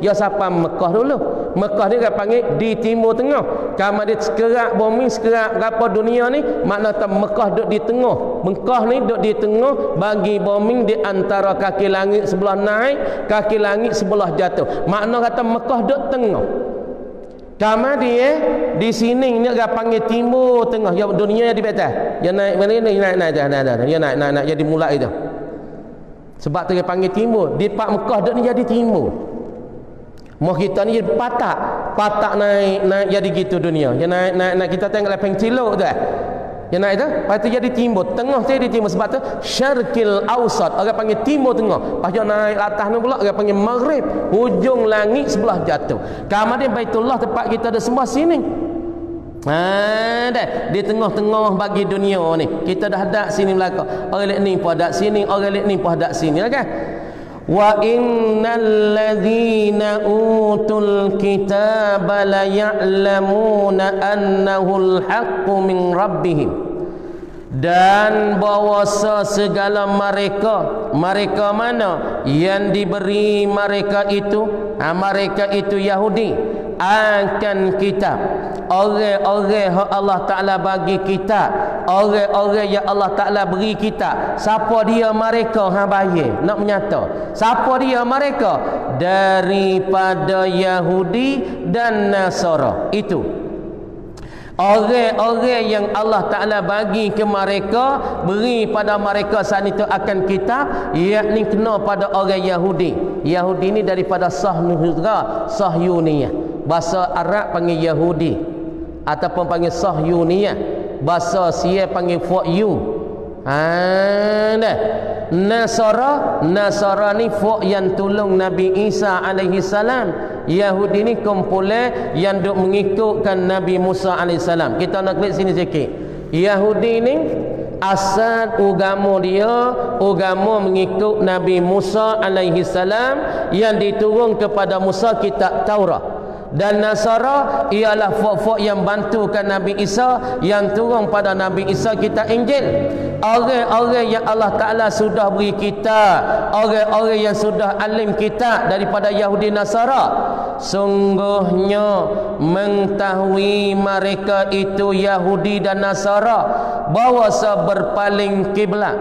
ya sampai Mekah dulu. Mekah ni dia panggil di timur tengah. Kalau dia sekerak bumi, sekerak apa dunia ni, makna Mekah duduk di tengah. Mekah ni duduk di tengah bagi bumi di antara kaki langit sebelah naik, kaki langit sebelah jatuh. Makna kata Mekah duduk tengah. Kama dia di sini ni dia panggil timur tengah, ya dunia yang di atas. Ya naik mana ni naik. Ya naik jadi mulai itu. Sebab tu dia panggil timur. Di Pak Mekah dak ni jadi timur. Mau kita ni jadi patak naik jadi gitu dunia. Ya naik kita tengok lepeng cilok tu. Ya naik tu, lepas tu jadi timur, tengah tu jadi timur. Sebab tu Syarqil Awsat, orang panggil timur tengah. Lepas tu naik atas ni pula orang panggil Maghrib, hujung langit sebelah jatuh. Kemudian Baitullah tempat kita ada sembah sini. Dah di tengah-tengah bagi dunia ni. Kita dah hadap sini belakang. Orang lihat ni pun hadap sini, orang lihat ni pun hadap sini, kan? Wa innal ladzina utul kitaba la ya'lamuna annahul haqqu min rabbihim. Dan bahawasa segala mereka mana yang diberi mereka itu Yahudi akan kitab, orang-orang yang Allah Ta'ala bagi kitab, orang-orang yang Allah Ta'ala beri kitab. Siapa dia mereka? Bayar nak menyata siapa dia mereka? Daripada Yahudi dan Nasara. Itu orang-orang yang Allah Ta'ala bagi ke mereka, beri pada mereka saat itu akan kitab, yakni kena pada orang Yahudi. Yahudi ni daripada Sahyuniyah. Bahasa Arab panggil Yahudi ataupun panggil Sahyuniyah. Bahasa Sia panggil fuck you. Dah. Nasara ni fuck yang tolong Nabi Isa alaihi salam. Yahudi ni kumpulan yang duk mengikutkan Nabi Musa alaihi salam. Kita nak klik sini sikit. Yahudi ni asal agama dia agama mengikut Nabi Musa alaihi salam yang diturun kepada Musa kitab Taurat. Dan Nasara ialah fok-fok yang bantukan Nabi Isa yang turun pada Nabi Isa kitab Injil. Orang-orang yang Allah Ta'ala sudah beri kitab, orang-orang yang sudah alim kitab daripada Yahudi Nasara, sungguhnya mengetahui mereka itu Yahudi dan Nasara bahawa berpaling kiblat,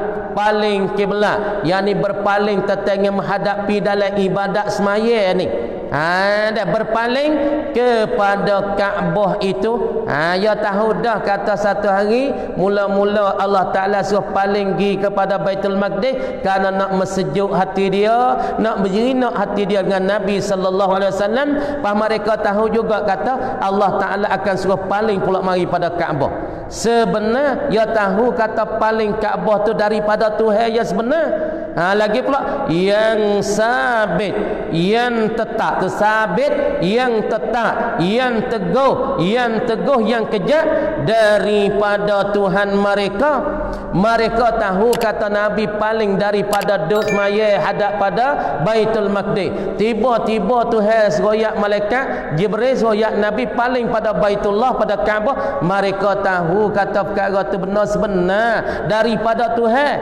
yakni berpaling tetangga menghadapi dalam ibadat semaya ni. Dah berpaling kepada Kaabah itu. Ya tahu dah kata satu hari mula-mula Allah Ta'ala suruh paling pergi kepada Baitul Maqdis kerana nak mensejuk hati dia, nak menjerinak hati dia dengan Nabi sallallahu alaihi wasallam. Pas mereka tahu juga kata Allah Ta'ala akan suruh paling pula mari pada Kaabah. Sebenar dia tahu kata paling Kaabah tu daripada Tuhan yang sebenar. Lagi pula yang sabit, yang tetap, sabit, yang tetap, yang teguh, yang kejat daripada Tuhan mereka. Mereka tahu kata Nabi paling daripada dos maya hadap pada Baitul Maqdis. Tiba-tiba Tuhan seroyak malaikat Jibril seroyak Nabi paling pada Baitullah, pada Kaabah. Mereka tahu kata perkara tu benar sebenar daripada Tuhan.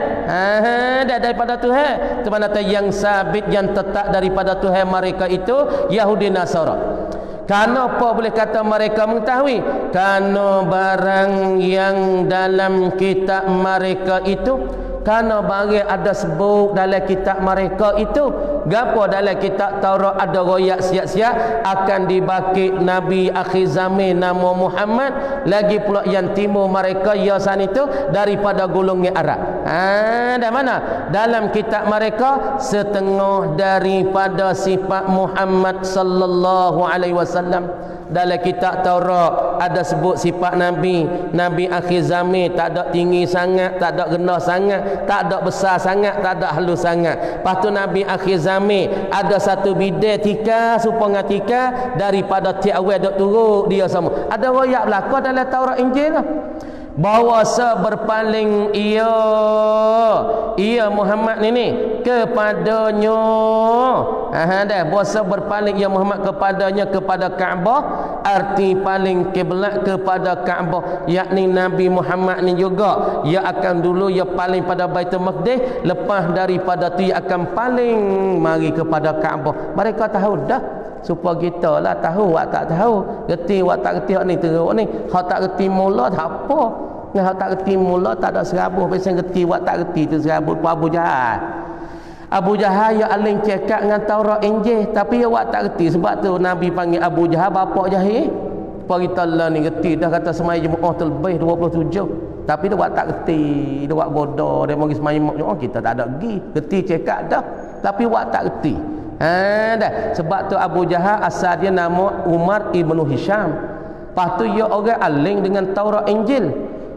Daripada Tuhan. Itu mana yang sabit, yang tetap daripada Tuhan mereka itu Yahudi Nasara. Kenapa boleh kata mereka mengetahui? Kerana barang yang dalam kitab mereka itu, kerana barang ada sebut dalam kitab mereka itu. Gapo dalam kitab Taurat ada royak siap-siap akan dibakit Nabi akhir zaman nama Muhammad. Lagi pula yang timur mereka yasan itu daripada golongan Arab. Dah mana? Dalam kitab mereka setengah daripada sifat Muhammad sallallahu alaihi wasallam. Dalam kitab Taurat ada sebut sifat Nabi akhir zaman tak ada tinggi sangat, tak ada rendah sangat, tak ada besar sangat, tak ada halus sangat. Lepas tu Nabi akhir zaman ada satu bidai tika supaya tika daripada tiap awal dok turut dia sama. Ada royak belaka dalam Taurat Injil lah. Bahawa berpaling ia Muhammad ni kepadanya. Dah bahasa berpaling ia Muhammad kepadanya kepada Kaabah, arti paling kiblat kepada Kaabah, yakni Nabi Muhammad ni juga ia akan dulu ia paling pada Baitul Maqdis, lepas daripada tu ia akan paling mari kepada Kaabah. Mereka tahu dah. Supaya kita lah tahu, awak tak tahu, reti awak tak reti ni teruk ni. Hak tak reti mula tak apa. Hak tak reti mula tak ada serabuh, pasal reti awak tak reti tu serabuh Abu Jahal. Abu Jahal ya aling cekak dengan Taurat Injil, tapi awak tak reti. Sebab tu Nabi panggil Abu Jahal bapak jahil. Kita lah ni reti dah kata semaya Jumaat terlebih 27. Tapi dia awak tak reti, dia awak bodoh, dia mari semaya Jumaat kita tak ada pergi. Reti cekak dah, tapi awak tak reti. Dah. Sebab tu Abu Jahal asal dia nama Umar ibnu Hisham. Lepas tu dia orang aling dengan Taurat Injil.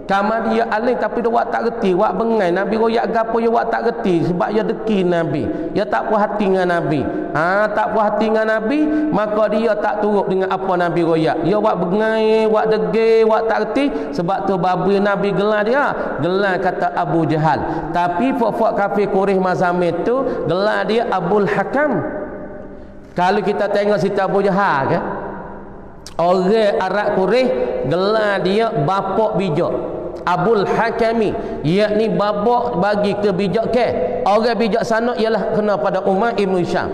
Kamar dia aling tapi dia awak tak reti, awak bengai Nabi royak gapo dia awak tak reti sebab dia deki Nabi. Dia tak puas hati dengan Nabi. Tak puas hati dengan Nabi, maka dia tak turut dengan apa Nabi royak. Dia awak bengai, awak degil, awak tak reti. Sebab tu babi Nabi gelar dia, gelar kata Abu Jahal. Tapi fok-fok kafir Quraisy masa itu gelar dia Abul Hakam. Kalau kita tengok cerita Abu Jahal kan, orang Arab Quraisy gelar dia bapak bijak. Abul Hakami, yakni babak bagi kebijakan. Orang bijaksana ialah kena pada Umar ibnu Hisham.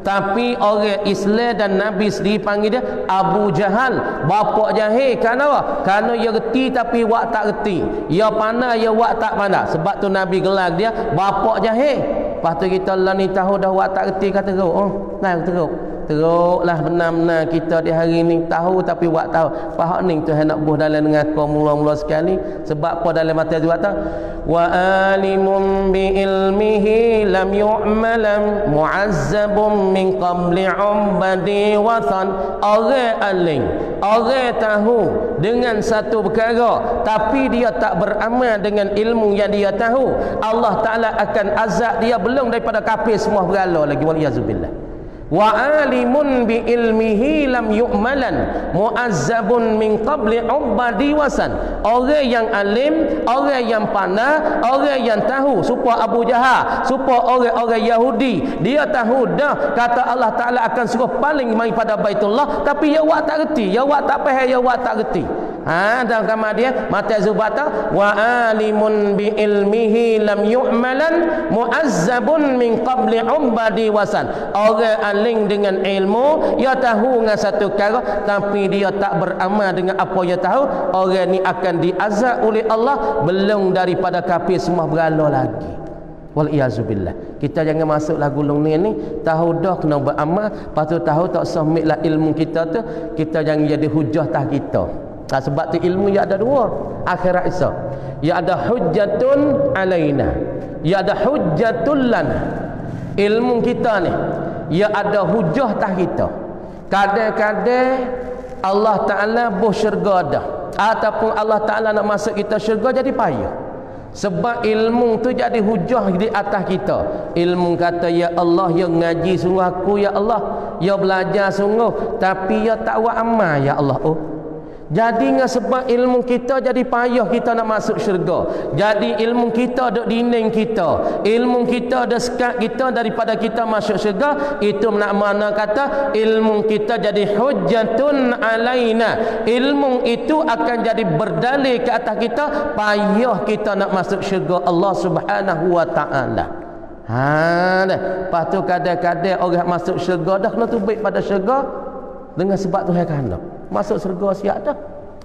Tapi orang Islam dan Nabi sendiri panggil dia Abu Jahal, bapak jahil. Kenapa? Kerana dia reti tapi wak tak reti. Dia pandai, dia wak tak pandai. Sebab tu Nabi gelar dia bapak jahil. Lepas tu kita lah ni tahu dah wak tak reti kata teruk. Nah teruk. teruklah benar-benar kita di hari ni tahu tapi buat tahu faham ni Tuhan nak buh dalam dengan kau mula-mula sekali. Sebab apa dalam mata juga tahu wa alimun bi ilmihi lam yu'malam mu'azzabun min qabli umbadi wathan. Orang alim, orang tahu dengan satu perkara tapi dia tak beramal dengan ilmu yang dia tahu, Allah Ta'ala akan azab dia belum daripada kafir semua berhala lagi, waliyazubillah. Wa alimun bi ilmihi lam yu'malan mu'azzabun min qabli ubadi wasan. Orang yang alim, orang yang pandai, orang yang tahu. Supaya Abu Jahal, supaya orang-orang Yahudi, dia tahu dah kata Allah Ta'ala akan suruh paling mari pada Baitullah, tapi ya wak tak reti, ya wak tak faham, ya wak tak reti. Dalam kamar dia mata zubata wa alimun bi ilmihi lam yu'malan mu'azzabun min qabli ubadi wasan. Orang alim dengan ilmu, dia tahu dengan satu perkara tapi dia tak beramal dengan apa dia tahu, orang ni akan diazab oleh Allah belum daripada kafir semua berhala lagi. Waliyazubillah. Kita jangan masuklah gulung ni tahu dah kena beramal, lepas tu tahu tak usah ambillah ilmu kita tu, kita jangan jadi hujah tah kita. Sebab tu ilmu ya ada dua akhirat esok. Ya ada hujjatun alaina, ya ada hujjatul lana. Ilmu kita ni ya ada hujah tah kita. Kadang-kadang Allah Ta'ala buh syurga dah, ataupun Allah Ta'ala nak masuk kita syurga jadi payah. Sebab ilmu tu jadi hujah di atas kita. Ilmu kata ya Allah, ya ngaji sungguh aku ya Allah, ya belajar sungguh tapi ya tak buat amal ya Allah. Jadi dengan sebab ilmu kita jadi payah kita nak masuk syurga. Jadi ilmu kita duk dinding kita, ilmu kita dah sekat kita daripada kita masuk syurga. Itu nak mana kata ilmu kita jadi hujjatun alaina. Ilmu itu akan jadi berdalil ke atas kita, payah kita nak masuk syurga Allah Subhanahu wa ta'ala. Lepas tu kadang-kadang orang masuk syurga dah kena tubik pada syurga dengan sebab Tuhan kehendak. Masuk syurga siap dah,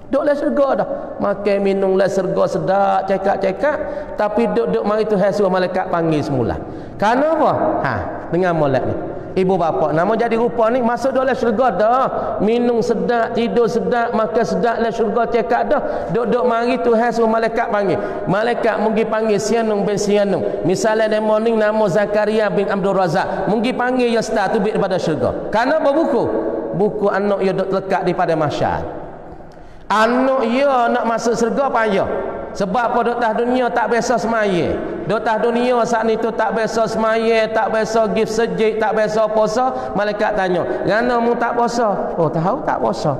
duduklah syurga dah, makan minumlah syurga sedap, cekak-cekak, tapi duduk mari Tuhan suruh malaikat panggil semula. Kerana apa? Dengan molek ni ibu bapa nama jadi rupa ni masuk dalam syurga dah, minum sedap, tidur sedap, makan sedap lah syurga, cekak dah, duduk mari Tuhan suruh malaikat panggil. Malaikat mungkin panggil Sianung bin Sianung, misalnya nama ni nama Zakaria bin Abdul Razak, mungkin panggil ya start tubik daripada syurga. Kerana apa buku anak dia duduk lekat di pada masyar. Anak dia nak masuk syurga payah. Sebab apa? Duduk atas dunia tak biasa semaya. Duduk atas dunia saat ni tu tak biasa semaya, tak biasa give sejik, tak biasa puasa. Malaikat tanya, "Kerana mu tak puasa?" Oh, tahu tak puasa.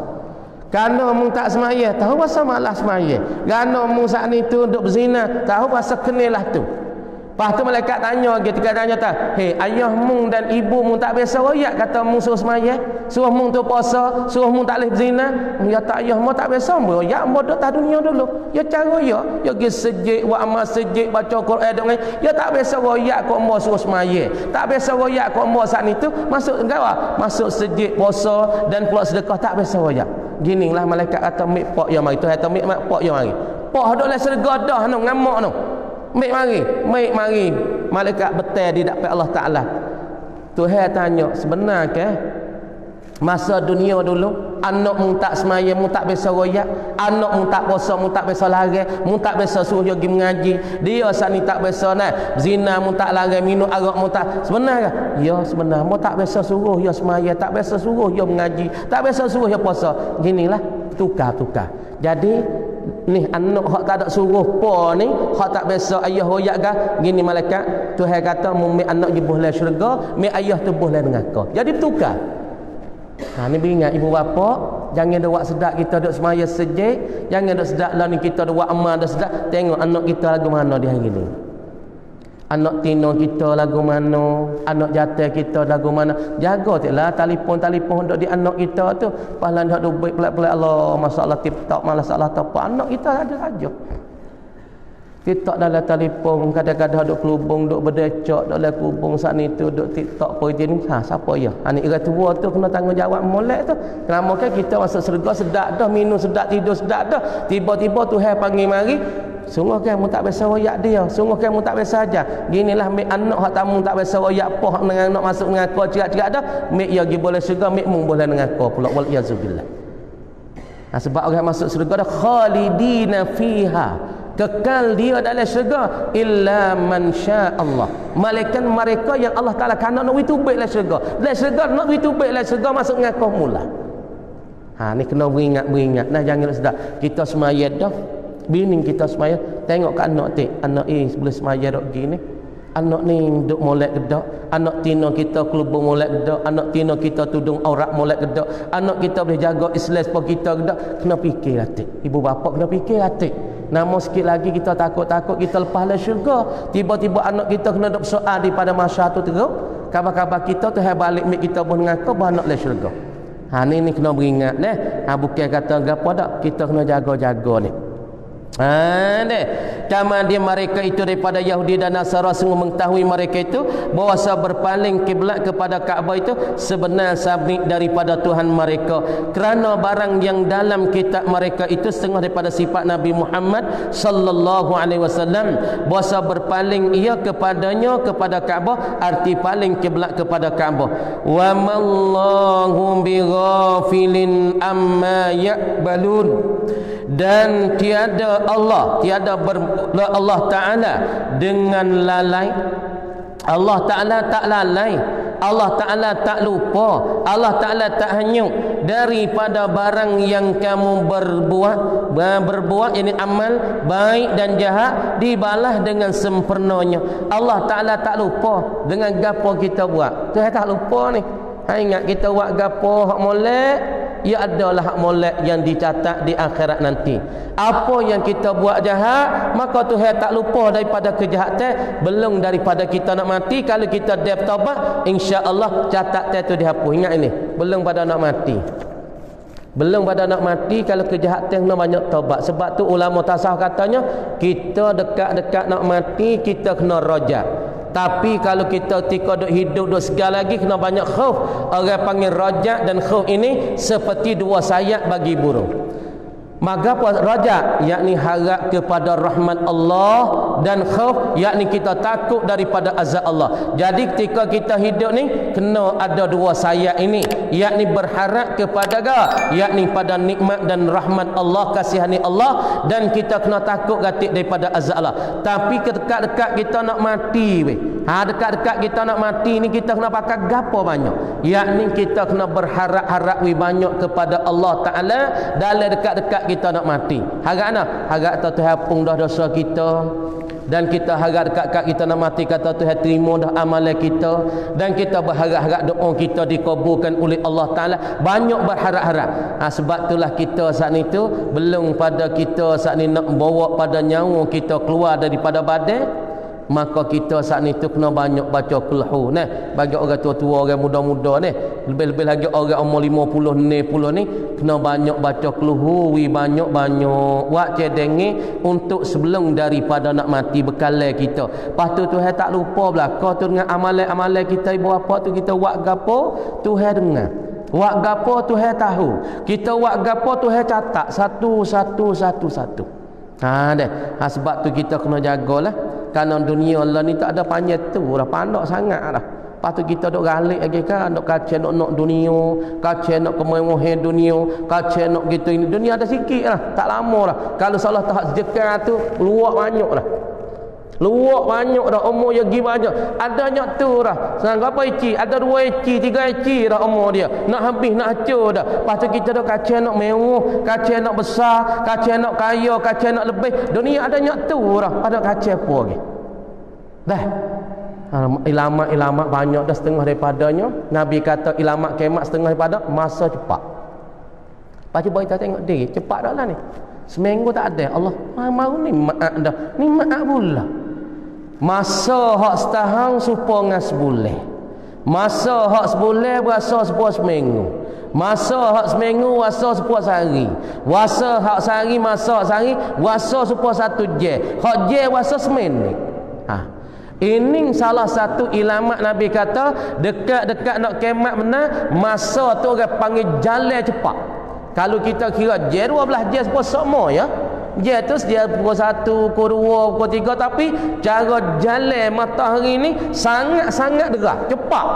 Kerana mu tak semaya, tahu pasal malas semaya. Kerana mu saat ni tu duduk berzina, tahu pasal kenilah tu. Lepas tu malaikat tanya, ketika tanya tak, "Hei, ayah mu dan ibu mu tak biasa royak kata mu suruh semaya, suruh mu tu puasa, suruh mu tak boleh berzina?" Ya tak, ayah mu tak biasa royak, mu duduk atas dunia dulu. Ya cara ya, ya pergi sejik, buat amal sejik, baca Quran dengan ya tak biasa royak kok mu suruh semaya. Tak biasa royak kok mu saat ni tu masuk enggak masuk sejik, puasa dan pula sedekah tak biasa royak. Ginilah malaikat kata mik pak ya mari, Tuhan kata mik pak ya mari. Pak duduk dalam syurga dah no, ngamak no. Mik mari malaikat betul di dapat Allah Ta'ala. Tuhan tanya, sebenar ke masa dunia dulu anak mu tak semaya, mu tak biasa royak, anak mu tak puasa, mu tak biasa lari, mu tak biasa suruh dia pergi mengaji, dia saat ni tak biasa zina, mu tak lari, minum arak mu tak, sebenar ke? Ya sebenar, mu tak biasa suruh dia semaya, tak biasa suruh dia mengaji, tak biasa suruh dia puasa. Ginilah tukar. Jadi ni anak hak tak ada suruh apa ni, hak tak biasa ayah royak ke, gini malaikat Tuhan kata mumik anak je boleh syurga, mi ayah tu boleh neraka. Jadi bertukar. Ni beringat ibu bapa, jangan buat sedap kita duk semaya sejik, jangan duk sedap lah ni kita duk buat amal dah sedap. Tengok anak kita lagu mana di hari ni, anak tino kita lagu mana, anak jatuh kita lagu mana. Jaga taklah telefon duk di anak kita tu, pahala dak duk baik pelik-pelik Allah, masalah TikTok, masalah apa, anak kita ada saja. TikTok dalam telefon, kadang-kadang duk kelubung, duk berdecok dalam kubung saat ni tu, duk TikTok apa jenis. Siapa ya? Anak ira tua tu kena tanggungjawab molek tu. Kenapa kan kita masuk syurga sedap dah, minum sedap, tidur sedap dah. Tiba-tiba Tuhan panggil mari, sungguh kamu tak biasa royak dia, sungguh kamu tak biasa aja. Ginilah mik anak hak tamu tak biasa royak poh dengan anak masuk dengan kau cerak-cerak dah, mik ya gi boleh syurga, mik mung boleh dengan kau pula, wal iazubillah. Sebab orang masuk syurga dah khalidina fiha, kekal dia dalam syurga, illa man syaa Allah, malaikat mereka yang Allah Taala kana nak witubik dalam syurga. Dalam syurga nak witubik dalam syurga masuk dengan kau mula. Ni kena beringat. Nah, jangan sedar. Kita semaya dah. Bini kita semaya, tengok ke anak tik. Anak boleh semaya dak gini. Anak ni duk molek gedak. Anak tina kita kelubung molek gedak. Anak tina kita tudung aurat molek gedak. Anak kita boleh jaga Islam sepuluh kita gedak. Kena fikir atik. Ibu bapa kena fikir atik. Namun sikit lagi kita takut-takut kita lepas lah syurga. Tiba-tiba anak kita kena duk soal daripada masa tu teruk. Kabar-kabar kita tu hai balik mik kita pun mengaku bahanak lah syurga. Ni kena beringat bukan kata gapo dak, kita kena jaga-jaga ni. Kemudian mereka itu daripada Yahudi dan Nasara sungguh mengetahui mereka itu bahawa berpaling kiblat kepada Kaabah itu sebenar sabit daripada Tuhan mereka, kerana barang yang dalam kitab mereka itu setengah daripada sifat Nabi Muhammad sallallahu alaihi wasallam, bahawa berpaling ia kepadanya kepada Kaabah, arti paling kiblat kepada Kaabah. Wa mallahu bighafilin amma ya'balun, dan tiada Allah Ta'ala dengan lalai. Allah Ta'ala tak lalai, Allah Ta'ala tak lupa, Allah Ta'ala tak hanyut daripada barang yang kamu berbuat ini amal baik dan jahat, dibalas dengan sempurnanya. Allah Ta'ala tak lupa dengan gapo kita buat. Tuhan tak lupa ni. Ingat kita buat gapo hak molek, ia adalah hak molek yang dicatat di akhirat nanti. Apa yang kita buat jahat, maka Tuhan tak lupa daripada kejahatan belum daripada kita nak mati. Kalau kita dah taubat, insya-Allah catatan itu dihapus. Ingat ini, belum pada nak mati. Belum pada nak mati kalau kejahatan kena banyak taubat. Sebab tu ulama tasawuf katanya, kita dekat-dekat nak mati kita kena rojak. Tapi kalau kita ketika duk hidup duk segar lagi kena banyak khauf. Orang panggil rajak dan khauf ini seperti dua sayap bagi burung. Maka apa rajak? Yakni harap kepada rahmat Allah, dan khauf yakni kita takut daripada azab Allah. Jadi ketika kita hidup ni kena ada dua sayap ini, yakni berharap kepada yakni pada nikmat dan rahmat Allah, kasihani Allah, dan kita kena takut gatik daripada azab Allah. Tapi dekat-dekat kita nak mati dekat-dekat kita nak mati ni kita kena pakai gapo banyak, yakni kita kena berharap-harap banyak kepada Allah Ta'ala dalam dekat-dekat kita nak mati. Harap nak? Harap Tuhan hapung dah dosa kita, dan kita harap dekat-dekat kita nak mati kata Tuhan terima dah amalan kita, dan kita berharap-harap doa kita dikabulkan oleh Allah Ta'ala. Banyak berharap-harap. Sebab itulah kita saat itu belum pada kita saat ini nak bawa pada nyawa kita keluar daripada badan, maka kita saat ni tu kena banyak baca kulhu bagi orang tua-tua, orang muda-muda ni, lebih-lebih lagi orang umur 50 ni kena banyak baca kulhu, banyak-banyak buat cedengi untuk sebelum daripada nak mati bekalan kita. Lepas tu Tuhan tak lupa belaka tu dengan amalan-amalan kita. Ibu apa tu kita buat gapo Tuhan dengar, buat gapo Tuhan tahu, kita buat gapo Tuhan catat satu. Sebab tu kita kena jagalah. Kerana dunia Allah ni tak ada panjang tu dah, pandai sangat dah. Lepas tu kita duk galik lagi kan, duk kacau nak dunia, kacau nak kemewahan dunia, kacau nak gitu ini. Dunia ada sikit lah, tak lama lah. Kalau salah tahap sejekar tu luak banyak dah. Luak banyak dah, umur yang pergi banyak. Adanya tu dah. Sekarang apa eci? Ada 2 eci, 3 eci dah umur dia. Nak habis, nak hancur dah. Lepas tu kita dah kacau nak mewah, kacau nak besar, kacau nak kaya, kacau nak lebih. Dunia adanya tu dah. Ada kacau apa lagi? Dah. Ilamat banyak dah setengah daripadanya. Nabi kata ilamat kiamat setengah daripada masa cepat. Lepas tu kita tengok dia, cepat dah lah ni. Seminggu tak ada. Allah mahu ni maaf dah. Ni maaf pula. Masa hak setahun supaya dengan sebulan. Masa hak sebulan berasa supaya seminggu. Masa hak seminggu berasa supaya sehari. Masa hak sehari masa hak sehari berasa supaya 1 jam. Hak jam berasa seminit. Ini salah satu ilamat Nabi kata dekat-dekat nak kiamat benar, masa tu orang panggil jalan cepat. Kalau kita kira jam 12 jam sepuluh sama ya. Dia tu dia pukul 1, pukul 2, pukul 3, tapi cara jalan matahari ni sangat-sangat deras, cepat.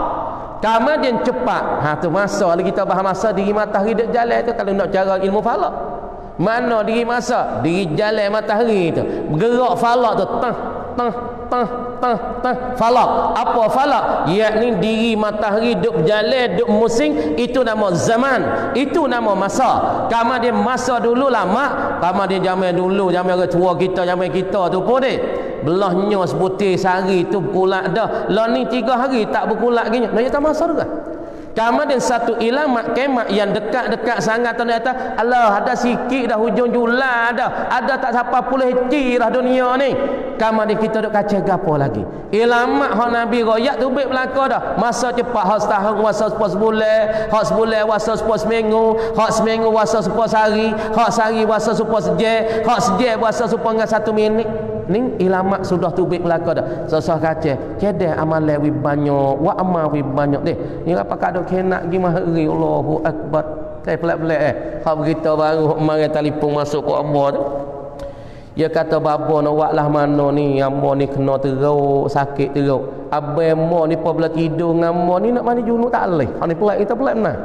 Kemudian cepat. Tu masa kalau kita bahas masa diri matahari duk jalan tu, kalau nak cara ilmu falak. Mana diri masa? Diri jalan matahari tu. Bergerak falak tu falak. Apa falak? Yakni diri matahari duk jalan, duk musing, itu nama zaman, itu nama masa. Kemudian masa dulu lama, kemudian zaman dulu, zaman orang tua kita, zaman kita tu pun deh belahnya sebutir sehari tu berkulak dah. Lah ni 3 hari tak berkulak gini. Nak tak masa juga. Kemudian satu ilamat kemak yang dekat-dekat sangat tu kata, Allah ada sikit dah hujung julan dah. Ada tak siapa pulih dah dunia ni. Kemudian kita duk kaca gapo lagi. Ilamat hak Nabi royak tu baik belaka dah. Masa cepat hak setahun wasa sepuluh sebulan, hak sebulan wasa sepuluh seminggu, hak seminggu wasa sepuluh sehari, hak sehari wasa sepuluh sejam, hak sejam wasa sepuluh dengan 1 minit. Ni ilamat sudah tu baik belaka dah. Sosah kaca. Kedeh amalan wi banyak, wa amal wi banyak deh. Ni apa kado kenak gi mahri Allahu akbar. Pelik-pelik hak berita baru mari telefon masuk ke ambo tu. Dia kata babo nak buatlah mana ni, ambo ni kena teruk, sakit teruk. Abang mo ni apabila tidur dengan ambo ni nak mandi junub tak leh. Hak ni pelik, kita pelik benar.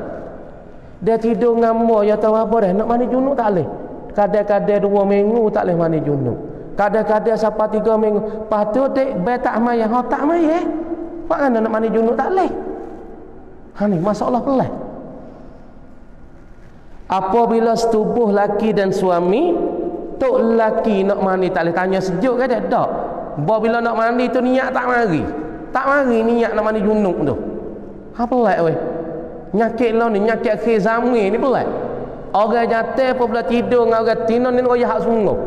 Dia tidur dengan ambo, ya tahu apa dah nak mandi junub tak leh. Kadang-kadang 2 minggu tak leh mandi junub. Kadang-kadang sampai 3 minggu. Lepas tu dek be tak mayah, hak tak mayah. Pak kan nak mandi junub tak leh. Ni masalah pelik. Apabila setubuh laki dan suami, tok laki nak mandi tak boleh tanya sejuk ke tak? Tak. Bila nak mandi tu niat tak mari. Tak mari niat nak mandi junub tu. Apa pelik weh? Nyakit lo ni, nyakit akhir zaman ni pelik. Orang jatuh apabila tidur dengan orang tidur ni royak hak sungguh.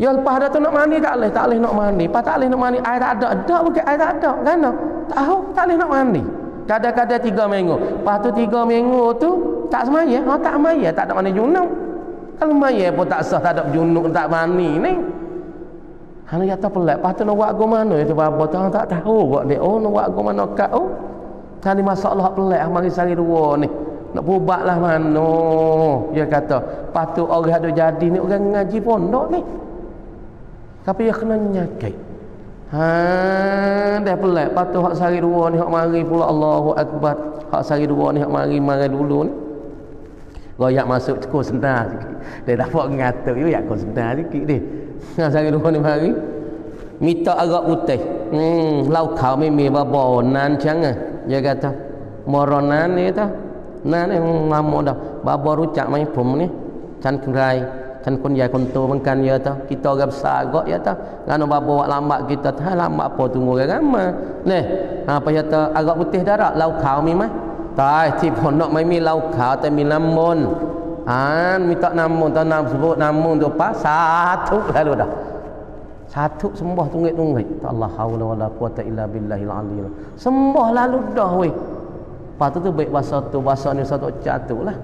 Ya lepas dah tu nak mandi tak boleh nak mandi. Pas tak boleh nak mandi, air tak ada bukan air tak ada. Kan? Tahu tak boleh nak mandi. Kadang-kadang 3 minggu. Lepas tu 3 minggu tu tak semaya, tak maya, tak ada mandi junub. Kalau maya pun tak sah, tak ada junub, tak mandi ni. Hang kata pelik. Lepas tu nak buat go mana itu bapa tu tak tahu buat dia. Oh nak buat go mana kat kan ni masalah pelik mari sehari 2 ni. Nak pubatlah mana. Dia kata, lepas tu orang ada jadi ni orang ngaji pondok ni. Tapi dia kena nyakit. Dah pelik. Lepas tu hak sehari 2 ni hak mari pula Allahu akbar. Hak sehari 2 ni hak mari dulu ni. Royak masuk cukup senar sikit. Dia dapat ngatur you yak kau senar sikit dia. Sehari 2 ni mari minta agak putih. Lau kau mimi babo nan chang dia kata. Moronan ni ta. Nan yang lama dah. Babo rucak mai pum ni. Chan kerai, chan kun yai kun tu bangkan ya ta. Kita orang besar agak ya ta. Ngano babo wak lambat kita ta lambat apa tunggu agama. Neh, apa ya ta agak putih darah lau kau mi mai. Taiที่พนกไม่มีเหล้าขาวแต่มีน้ำมนต์มีตะน้ำมนต์ตะน้ำsebut namun tu apa satu lalu dah satu sembah tungit-tungit Allah haula wala quwata illa billahil aliyil sembah lalu dah weh lepas tu baik bahasa ni satu catu lah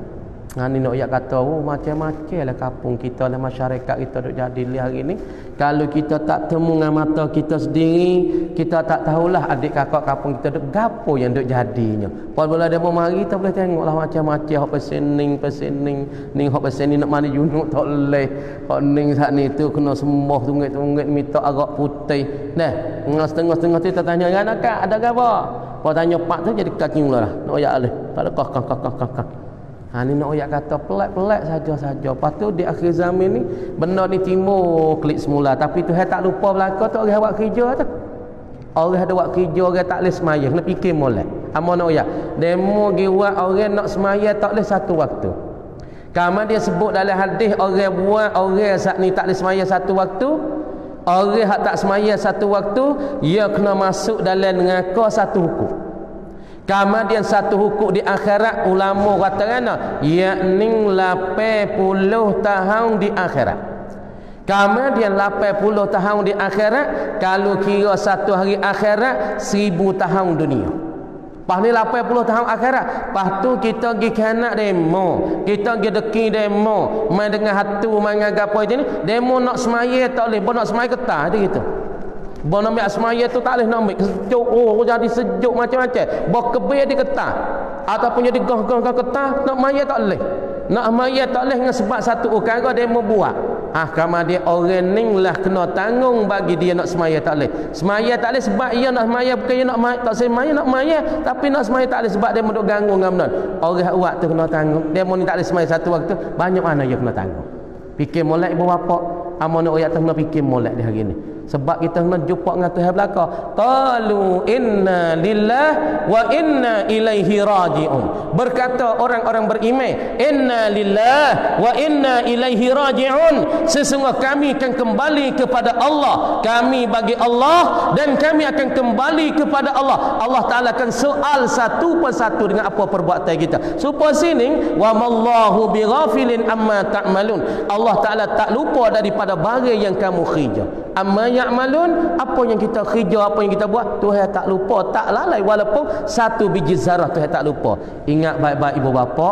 ni nak yak kata macam-macam lah kampung kita lah masyarakat kita duk jadi hari ni kalau kita tak temu dengan mata kita sendiri kita tak tahulah adik kakak kampung kita duk gapo yang duk jadinya apabila dia mau mari kita boleh tengoklah macam-macam hak pesening ni hak pesening nak mandi junub tak leh hak ning sat ni tu kena sembah tungit-tungit minta arak putih nah setengah-setengah tu kita tanya kan akak ada gapo kau tanya pak tu jadi kaki mula lah nak yak leh tak ada kak ni nak oyak kata pelik-pelik saja-saja. Lepas tu di akhir zaman ni benda ni timbul klik semula tapi Tuhan tak lupa belaka tu orang buat kerja tu. Orang ada buat kerja orang tak boleh semaya, kena fikir molek. Amo nak oyak. Demo gi buat orang nak semaya tak boleh satu waktu. Kamu dia sebut dalam hadis orang buat orang saat ni tak boleh semaya satu waktu. Orang hak tak semaya satu waktu, ia kena masuk dalam neraka satu hukum. Kemudian satu hukum di akhirat ulama kata kan yakni 80 tahun di akhirat. Kemudian 80 tahun di akhirat kalau kira satu hari akhirat 1000 tahun dunia. Pas ni 80 tahun akhirat. Pas tu kita pergi kanak demo, kita pergi deki demo, main dengan hatu main dengan gapo ni demo nak semaya tak boleh, nak semaya ketah dia gitu. Bo nak ambil semaya tu tak boleh nak ambil sejuk, jadi sejuk macam-macam. Bo kebir di ketah ataupun jadi gah ketah nak maya tak boleh. Nak maya tak boleh dengan sebab satu perkara dia mau buat. Kamar dia orang ni lah kena tanggung bagi dia nak semaya tak boleh. Semaya tak boleh sebab ia nak semaya, bukan ia nak tak semaya, nak semaya tapi nak semaya tak boleh sebab dia duk ganggu dengan benar. Orang awak tu kena tanggung. Dia mau ni tak boleh semaya satu waktu, banyak mana dia kena tanggung. Fikir molek ibu bapa, amonok ayat tu kena fikir molek di hari ni. Sebab kita kena jumpa dengan Tuhan belaka. Qalu inna lillah wa inna ilaihi raji'un. Berkata orang-orang beriman, inna lillah wa inna ilaihi raji'un. Sesungguhnya kami akan kembali kepada Allah. Kami bagi Allah dan kami akan kembali kepada Allah. Allah Ta'ala akan soal satu persatu dengan apa perbuatan kita. Supaya sini, wa mallahu bighafilin amma ta'malun. Allah Ta'ala tak lupa daripada barang yang kamu kerja. Amma ya'malun, apa yang kita kerja, apa yang kita buat, Tuhan tak lupa, tak lalai walaupun satu biji zarah Tuhan tak lupa. Ingat baik-baik ibu bapa,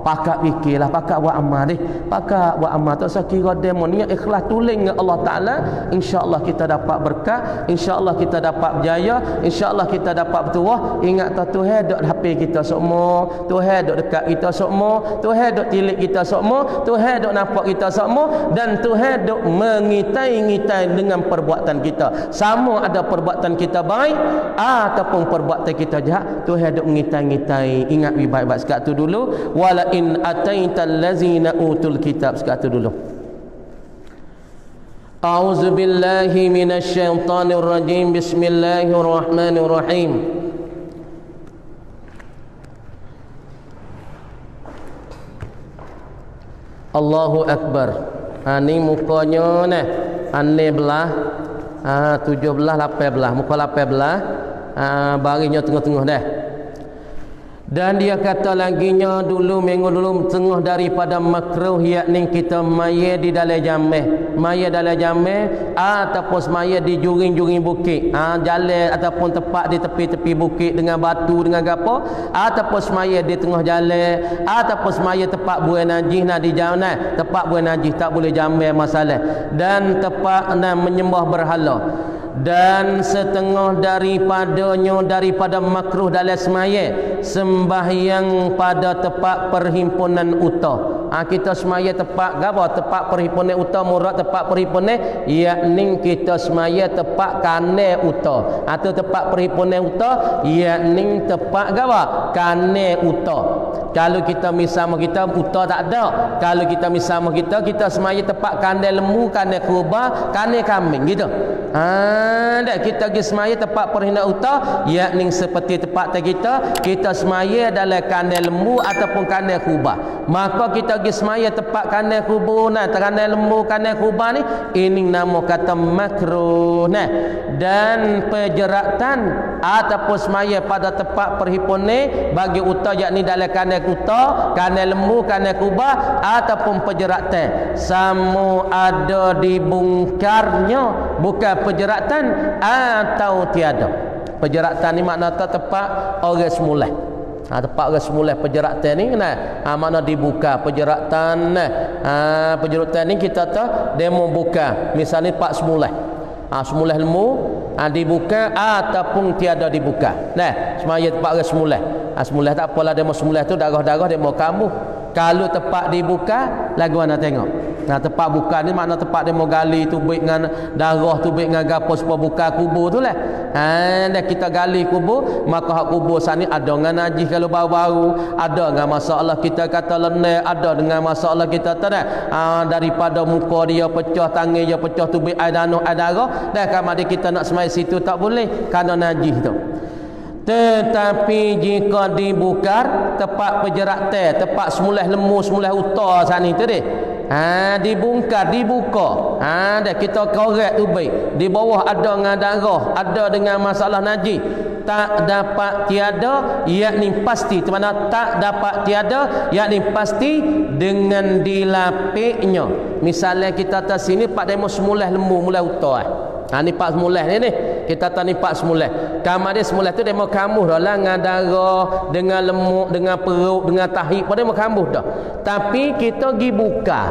pakak fikirlah, pakak buat amal deh. Pakak buat amal tak usah kira demo niat ikhlas tuling dengan Allah Taala, insya-Allah kita dapat berkat, insya-Allah kita dapat berjaya, insya-Allah kita dapat bertuah. Ingat tak Tuhan dok hati kita semua, Tuhan dok dekat kita semua, Tuhan dok tilik kita semua, Tuhan dok nampak kita semua dan Tuhan dok mengitai-ngitai dengan perbuatan kita. Sama ada perbuatan kita baik ataupun perbuatan kita jahat, Tuhan dok mengitai-ngitai. Ingat baik-baik sekat tu dulu. Wala in ataital ladzina utul kitab, sekat tu dulu. A'udzu billahi minasyaitonir rajim. Bismillahirrahmanirrahim. Allahu akbar. Ni mukanya ni. Ane belah 17 18, muka 18, barisnya tengah-tengah dah. Dan dia kata laginya dulu minggu dulu tengah daripada makruh yakni kita maya di dalam jameh, maya dalam jameh ataupun maya di juring-juring bukit, jalan ataupun tepat di tepi-tepi bukit dengan batu dengan gapo, ataupun maya di tengah jalan, ataupun maya tepat buai najis nak di jalan, tepat buai najis tak boleh jameh masalah, dan tepat menyembah berhala. Dan setengah daripada makruh dalam semaya sembahyang pada tempat perhimpunan uta. Kita semaya tempat apa? Tempat perhimpunan uta, murad tempat perhimpunan yakni kita semaya tempat kane uta atau tempat perhimpunan uta yakni tempat apa? Kane uta. Kalau kita misal kita uta tak ada, kalau kita misal kita semaya tempat kane lembu, kane kurba, kane kambing gitu. Dak kita pergi semaya tempat perhina utah yakni seperti tempat kita semaya dalam kandang lembu ataupun kandang kubah. Maka kita pergi semaya tempat kandang kubur kandang lembu, kandang kubah ni, ini nama kata makruh dan pejeratan ataupun semaya pada tempat perhimpunan bagi utah yakni dalam kandang utah, kandang lembu, kandang kubah ataupun pejeratan sama ada dibungkarnya bukan pejeratan atau tiada. Pejeratan ni makna tempat orang semula. Tempat orang semula pejeratan ni makna dibuka pejeratan. Pejeratan ni kita demo buka. Misalnya pak semula. Semula lembu dibuka ataupun tiada dibuka. Semaya tempat orang semula. Semula tak apalah demo semula tu darah-darah demo kamu. Kalau tempat dibuka lagu mana tengok. Tempat buka ni makna tempat dia mau gali tubik dengan darah, tubik dengan gapo supaya buka kubur tu lah. Dan kita gali kubur, maka hak kubur sana ada dengan najis kalau baru-baru, ada dengan masalah kita kata lenai, ada dengan masalah kita daripada muka dia pecah, tangan dia pecah, tubik air darah, dan kamari kita nak semai situ tak boleh kerana najis tu. Tetapi jika dibukar tempat pejeratan, tempat semulai lembu, semulai uta sana tu deh. Dibungkar, dibuka. Dan kita korek tubik. Di bawah ada dengan darah, ada dengan masalah najis. Tak dapat tiada yakni pasti. Di mana tak dapat tiada yakni pasti dengan dilapiknya. Misalnya kita atas sini pak demo semulai lembu, mulai uta. Ni pak semulai ni. Kita tahu ni pak semulai. Kamar dia semulai tu dia mau kambuh dah lah dengan darah, dengan lemuk, dengan perut, dengan tahi pada mau kambuh dah. Tapi kita pergi buka.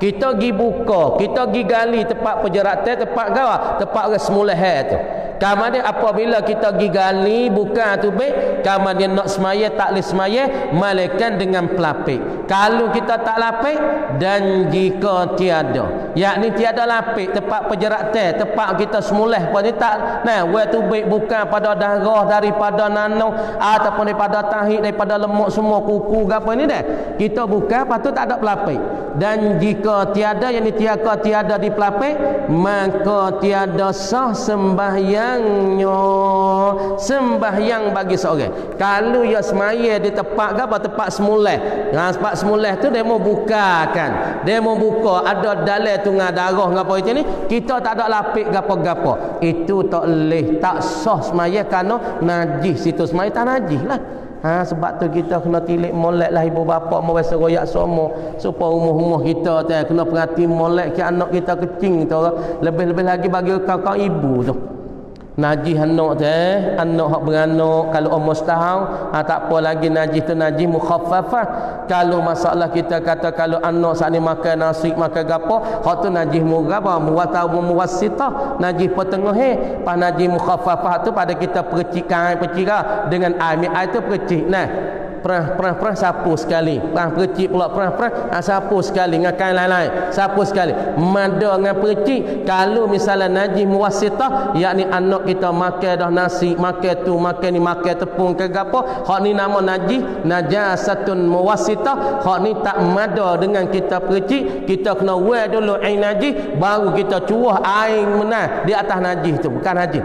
Kita pergi buka, kita pergi gali tempat pejeratan, tempat gawa, tempat orang semulai tu. Kemudian apabila kita pergi gali bukan tu baik, kemudian nak semaya tak boleh semaya malaikat dengan pelapik. Kalau kita tak lapik dan jika tiada, yakni tiada lapik tempat penjeratan, tempat kita semulih pun tak nah we tu baik bukan pada darah daripada nanong ataupun daripada tahi daripada lemak semua kuku ke apa ni dah. Kita bukan patut tak ada pelapik. Dan jika tiada, yakni tiada di pelapik, maka tiada sah sembahyangnya. Sembahyang bagi seorang. Kalau ia semaya di tempat ke apa, tempat semulih. Tempat semulih tu dia mau bukakan. Dia mau buka ada dalil tunggal darah ngapo itu ni, kita tak ada lapik gapo-gapo. Itu tak leh, tak sah semaya kerana najis situ semaya tak najis lah. Sebab tu kita kena tilik molek lah ibu bapa mau biasa royak semua supaya rumah-rumah kita tu kena perhati molek ke anak kita kecil tu, lebih-lebih lagi bagi kawan-kawan ibu tu. Najis anak tu anak hak beranak kalau umur setahun tak apa lagi najis tu najis mukhaffafah. Kalau masalah kita kata kalau anak saat ni makan nasi makan gapo hak tu najis murabah muwassitah, najis petengah pas najis mukhaffafah tu pada kita percikan dengan air tu percik nah perah sapu sekali, percik pula perah sapu sekali dengan kain lain-lain sapu sekali mada dengan percik. Kalau misalnya najis muwassitah, yakni anak kita makan dah nasi makan tu makan ni makan tepung ke gapo, hak ni nama najis najasatun muwassitah. Hak ni tak mada dengan kita percik, kita kena wear dulu air najis baru kita cuah air menah di atas najis tu, bukan najis.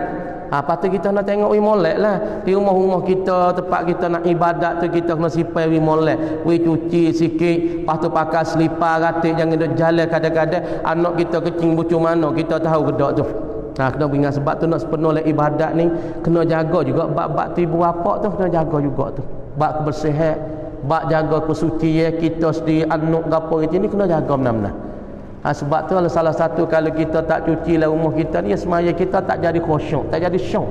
Patut kita nak tengok molek lah di rumah-rumah kita, tempat kita nak ibadat tu kita kena sipai molek, cuci sikit, lepas tu pakai selipar ratik, jangan duk jalan kadang-kadang anak kita kecing bucu mana kita tahu gedak tu. Kena ingat sebab tu nak sepenuh oleh ibadat ni kena jaga juga bab-bab tu ibu bapa tu kena jaga juga tu. Bab kebersihan, bab jaga kesucian kita sendiri anak gapo macam ni kena jaga benar-benar. Sebab tu salah satu kalau kita tak cuci lah rumah kita ni semaya kita tak jadi khusyuk, tak jadi syok,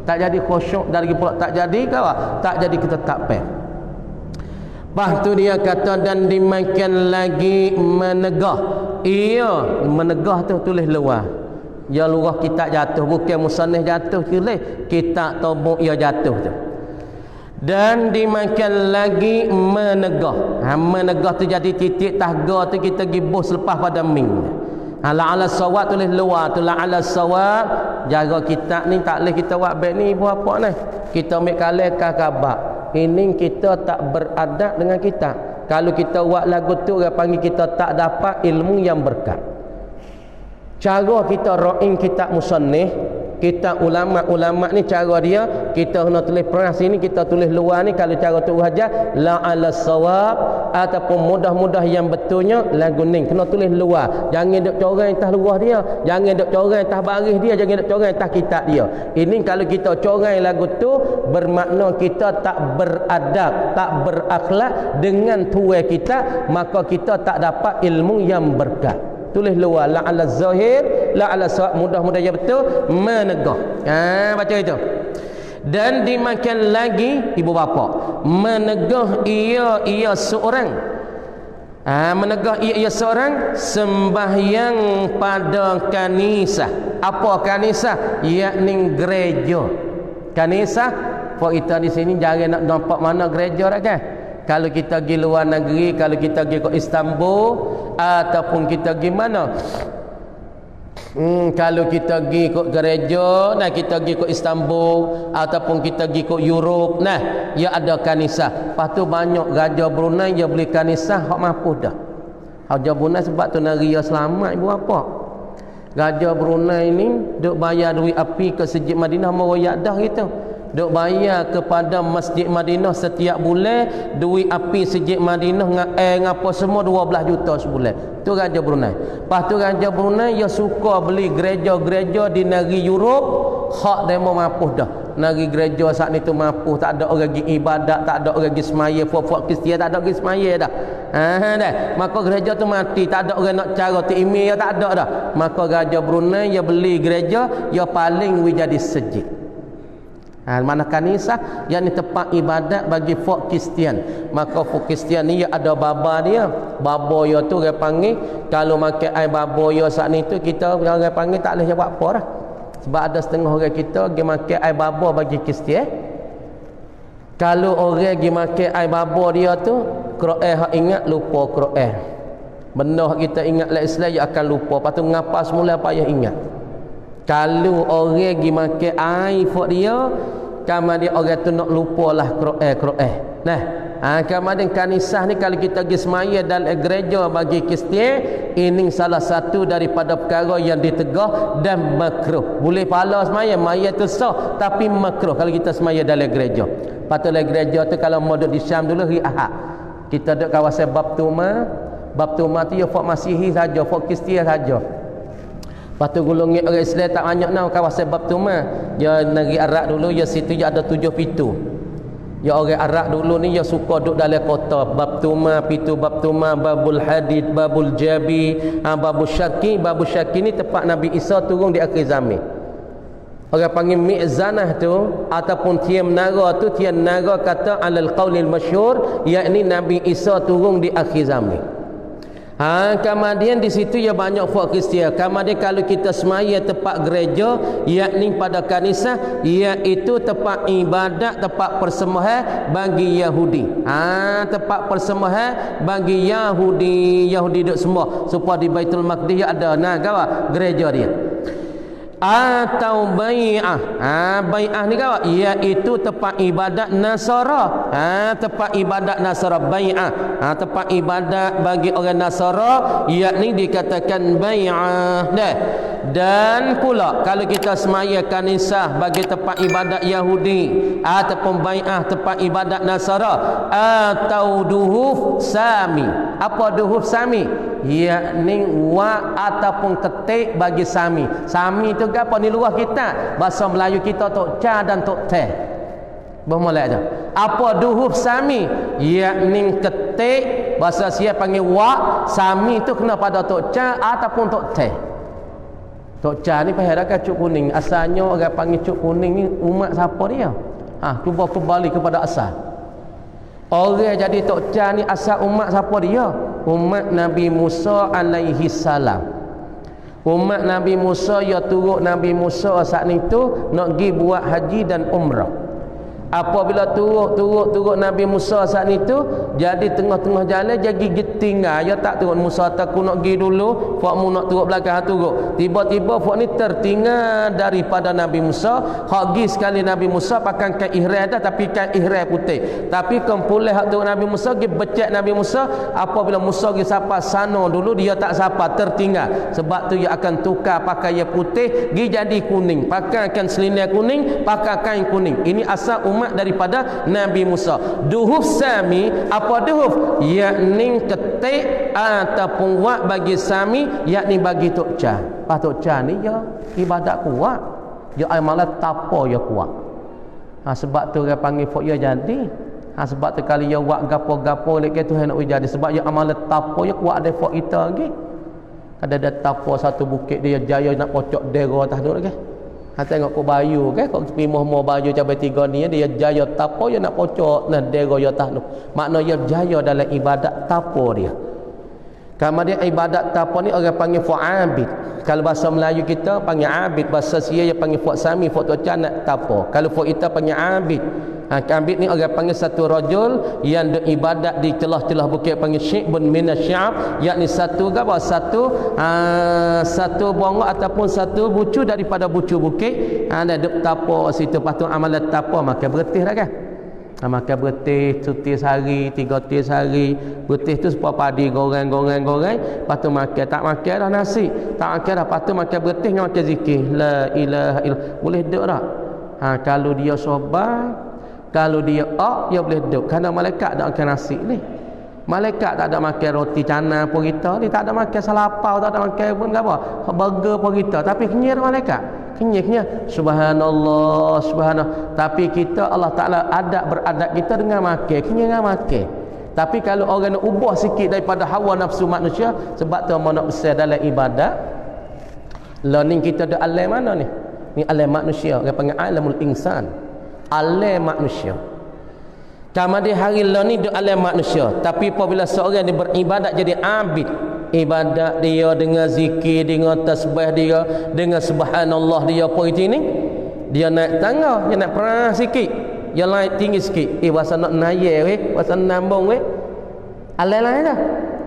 tak jadi khusyuk dari pula tak jadi kawa, tak jadi kita tak pe. Lepas tu dia kata dan dimakan lagi menegah. Ia menegah tu tulis luar. Ya luar kita jatuh bukan musannif jatuh tulis kita tobok ia jatuh tu. Dan dimakan lagi menegah. Menegah tu jadi titik tahga tu kita gibus lepas pada ming. La'ala sawab tulis luar tu la'ala sawab. Jaga kita ni tak boleh kita buat baik ni ibu apa ni. Kita ambil kalah kakabak. Ini kita tak beradab dengan kita. Kalau kita buat lagu tu orang panggil kita tak dapat ilmu yang berkat. Cara kita ra'in kitab musannif, kita ulama-ulama ni cara dia kita kena tulis perah sini kita tulis luar ni kalau cara tu aja la ala sawab ataupun mudah-mudah yang betulnya lagu ni kena tulis luar, jangan duk corang atas luar dia, jangan duk corang atas baris dia, jangan duk corang atas kitab dia. Ini kalau kita corang lagu tu bermakna kita tak beradab, tak berakhlak dengan tuai kita, maka kita tak dapat ilmu yang berkat. Tulis luar la ala zahir la ala sawab, mudah-mudah yang betul menegah. Baca itu. Dan dimakan lagi ibu bapa menegah ia seorang menegah ia seorang sembahyang pada kanisah. Apa kanisah? Yakni gereja. Kanisah kita di sini jangan nak nampak mana gereja dah kan. Kalau kita pergi luar negeri, kalau kita pergi ke Istanbul ataupun kita pergi mana, kalau kita pergi ke gereja, nah kita pergi ke Istanbul ataupun kita pergi ke Europe, nah ya ada kanisah. Lepas tu banyak raja Brunei dia beli kanisah hak mampu dah. Raja Brunei sebab tu negeri dia selamat ibu apa. Raja Brunei ni duk bayar duit api ke Masjid Madinah meroyak dah gitu. Duk bayar kepada Masjid Madinah setiap bulan duit api Masjid Madinah ngapa semua 12 juta sebulan. Tu Raja Brunei. Lepas tu Raja Brunei dia suka beli gereja-gereja di negeri Europe hak demo mampu dah. Negeri gereja saat ni tu mampu, tak ada orang pergi ibadat, tak ada orang pergi semaya, puak-puak Kristian tak ada pergi semaya dah. Dah. Maka gereja tu mati, tak ada orang nak cara tu email tak ada dah. Maka Raja Brunei dia beli gereja, dia paling jadi masjid. Mana kanisah yakni tempat ibadat bagi folk Kristian. Maka folk Kristian ni ada baba dia. Baba dia tu dia panggil kalau makan air baba dia saat ni tu kita orang panggil tak boleh buat apa dah. Sebab ada setengah orang kita pergi makan air baba bagi Kristian. Kalau orang pergi makan air baba dia tu, Quran hak ingat lupa Quran. Benda hak kita ingat la Islam dia akan lupa. Lepas tu ngapa semula payah ingat. Kalau orang pergi makan air fok dia, kemudian orang tu nak lupalah Quran. Nah, kemudian kanisah ni kalau kita pergi semaya dalam gereja bagi Kristian, ini salah satu daripada perkara yang ditegah dan makruh. Boleh pahala semaya, maya tu sah, tapi makruh kalau kita semaya dalam gereja. Patutlah gereja tu kalau mau duduk di Syam dulu hari Ahad. Kita duduk kawasan Bab Tuma tu ya fok Masihi saja, fok Kristian saja. Lepas tu golongan orang Islam tak banyak nak kawasan Bab Tuma. Ya negeri Arab dulu ya situ ya ada 7 pintu. Ya orang Arab dulu ni ya suka duduk dalam kota. Bab Tuma, pintu Bab Tuma, Babul Hadid, Babul Jabi, Babul Syaki. Babul Syaki ni tempat Nabi Isa turun di akhir zaman. Orang panggil Mi'zanah tu ataupun tiang menara tu, tiang menara kata alal qaulil masyhur, yakni Nabi Isa turun di akhir zaman. Kemudian di situ ya banyak folk Kristian. Kemudian kalau kita semaya tempat gereja, yakni pada kanisah, iaitu tempat ibadat, tempat persembahan bagi Yahudi. Tempat persembahan bagi Yahudi duk sembah supaya di Baitul Maqdis ada gereja dia. Atau bai'ah. Bai'ah ni kawan, iaitu tempat ibadat Nasara. Tempat ibadat Nasara, bai'ah. Tempat ibadat bagi orang Nasara, yakni dikatakan bai'ah. Dan pula kalau kita semaya kanisah bagi tempat ibadat Yahudi ataupun bai'ah tempat ibadat Nasara, atau duhuf sami. Apa duhuf sami? Yakni wa ataupun ketik bagi sami. Sami tu apa ni luah kita? Bahasa Melayu kita tok ca dan tok teh. Bermula aja. Apa duhuf sami? Yakni ketik, bahasa Sia panggil wa, sami tu kena pada tok ca ataupun tok teh. Tok ca ni payah dah cuk kuning. Asalnya orang panggil cuk kuning ni umat siapa dia? Cuba kembali kepada asal. Orang jadi tok ca ni asal umat siapa dia? Umat Nabi Musa alaihi salam. Umat Nabi Musa ya turut Nabi Musa saat ni tu nak pergi buat haji dan umrah. Apabila turut Nabi Musa saat ni tu, jadi tengah-tengah jalan jadi tinggal. Ya tak turut Musa takku nak pergi dulu, fak mu nak turut belakang turut. Tiba-tiba fak ni tertinggal daripada Nabi Musa. Hak pergi sekali Nabi Musa pakai kain ihram dah, tapi kain ihram putih. Tapi kempulih hak turut Nabi Musa pergi becek Nabi Musa. Apabila Musa pergi sapa sana dulu, dia tak sapa, tertinggal. Sebab tu dia akan tukar pakai yang putih pergi jadi kuning. Pakaikan selendang kuning, pakai kain kuning. Ini asal umat daripada Nabi Musa. Duhuf sami, apa duhuf? Yakni ketik ataupun wak bagi sami, yakni bagi tok ca. Tok ca ni ya ibadat kuat, ya amalan tapa ya kuat. Sebab tu orang panggil fok ya jadi. Sebab tu kali ya wak gapo-gapo lek Tuhan nak jadi, sebab ya amalan tapa ya kuat ada fok kita lagi. Ada tapa satu bukit dia jaya nak pocok dera atas tu lagi. Tengok kau bayu kan, kau pimah mau baju cabai 3 ni dia jaya tapo dia nak pocok nah dera ya tah tu. Makna dia jaya dalam ibadat tapo dia. Kemudian ibadat tapo ni orang panggil fa'abid. Kalau bahasa Melayu kita panggil abid, bahasa Sia dia panggil fa sami, fa tu nak tapo. Kalau fa kita panggil abid. Abid ni orang panggil satu rajul yang ibadat di celah-celah bukit panggil syi'bun minasy'ab, yakni satu apa? Satu bongok ataupun satu bucu daripada bucu bukit. Ada duk tapo situ, patut amalan tapo maka bertih dah kan. Maka bertih cuti sehari, 3 tis sehari. Bertih tu supaya padi goreng. Lepas tu makan, tak makan dah nasi, tak makan dah, lepas tu makan bertih dengan makan zikir la ilaha illallah. Boleh duduk tak? Kalau dia sobar, kalau dia dia boleh duduk. Kerana malaikat tak makan nasi ni. Malaikat tak ada makan roti canai pun kita ni, tak ada makan salapau, tak ada makan pun apa, burger pun kita. Tapi kenyir malaikat, kenyir. Subhanallah, subhanallah. Tapi kita Allah Ta'ala beradab kita dengan makan, kenyir dengan makan. Tapi kalau orang nak ubah sikit daripada hawa nafsu manusia, sebab tu mau nak besar dalam ibadat. Learning kita ada alam mana ni? Ni alam manusia, orang panggil alamul insan. Alam manusia. Kemudian hari lah ni dia alam manusia. Tapi apabila seorang dia beribadat jadi abid, ibadat dia, dengan zikir, dengan tasbih dia, dengan subhanallah dia apa itu ni, dia naik tangga, dia naik perah sikit, dia naik tinggi sikit. Bahasa nak nayar bahasa nambung alai lain dah.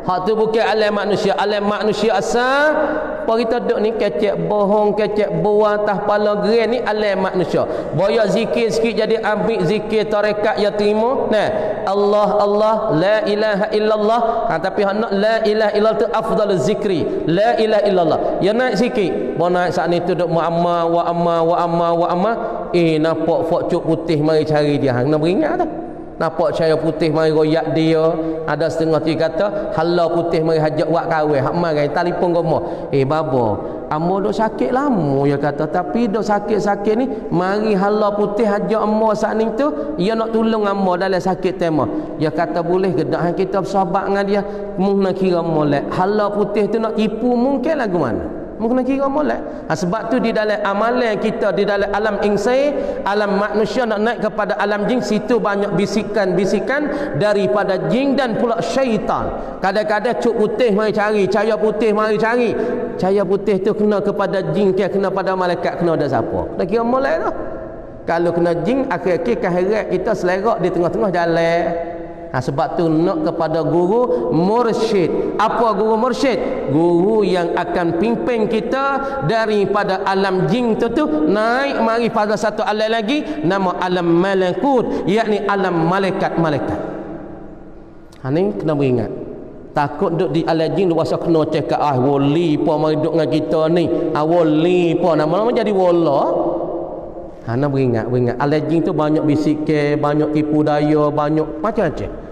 Hak tu bukan alam manusia. Alam manusia asal apa kita duduk ni kecek bohong, kecek buang atas kepala geran ni alam manusia. Boya zikir sikit jadi ambil zikir tarekat ya terima. Nah, Allah Allah la ilaha illallah. Tapi hak nak la ilaha illallah tu afdalul zikri. La ilaha illallah. Ya naik sikit. Bo naik saat ni tu duk muamma wa amma wa amma wa amma. Nampak fok cuk putih mari cari dia. Hang nak beringat dah. Nampak cahaya putih mari royak dia. Ada setengah tu kata hala putih mari hajak buat kahwin. Hak mari telefon gomo. Babo, amo dok sakit lama dia kata, tapi dok sakit-sakit ni mari hala putih hajak amo sat ni tu, dia nak tolong amo dalam sakit tema. Dia kata boleh ke dak kita bersahabat dengan dia, mung nak kira molek. Hala putih tu nak tipu mungkin lagu mana? Mungkin nak kira molek. Sebab tu di dalam amalan kita, di dalam alam insan, alam manusia nak naik kepada alam jin, situ banyak bisikan-bisikan daripada jin dan pula syaitan. Kadang-kadang cuk putih mari cari, cahaya putih mari cari. Cahaya putih tu kena kepada jin ke kena pada malaikat, kena ada siapa? Dah kira molek dah. Kalau kena jin, akhir-akhir keheret kita selerak di tengah-tengah jalan. Sebab tu nak kepada guru mursyid. Apa guru mursyid? Guru yang akan pimpin kita daripada alam jin tu naik mari pada satu alam lagi, nama alam malakut, yakni alam malaikat-malaikat. Ni kena beringat. Takut duduk di alam jin duk rasa kena cakap wali apa mari duduk dengan kita ni. Wali apa nama-nama jadi wala. Nak beringat. Alam jin tu banyak bisikan, banyak tipu daya, banyak macam-macam.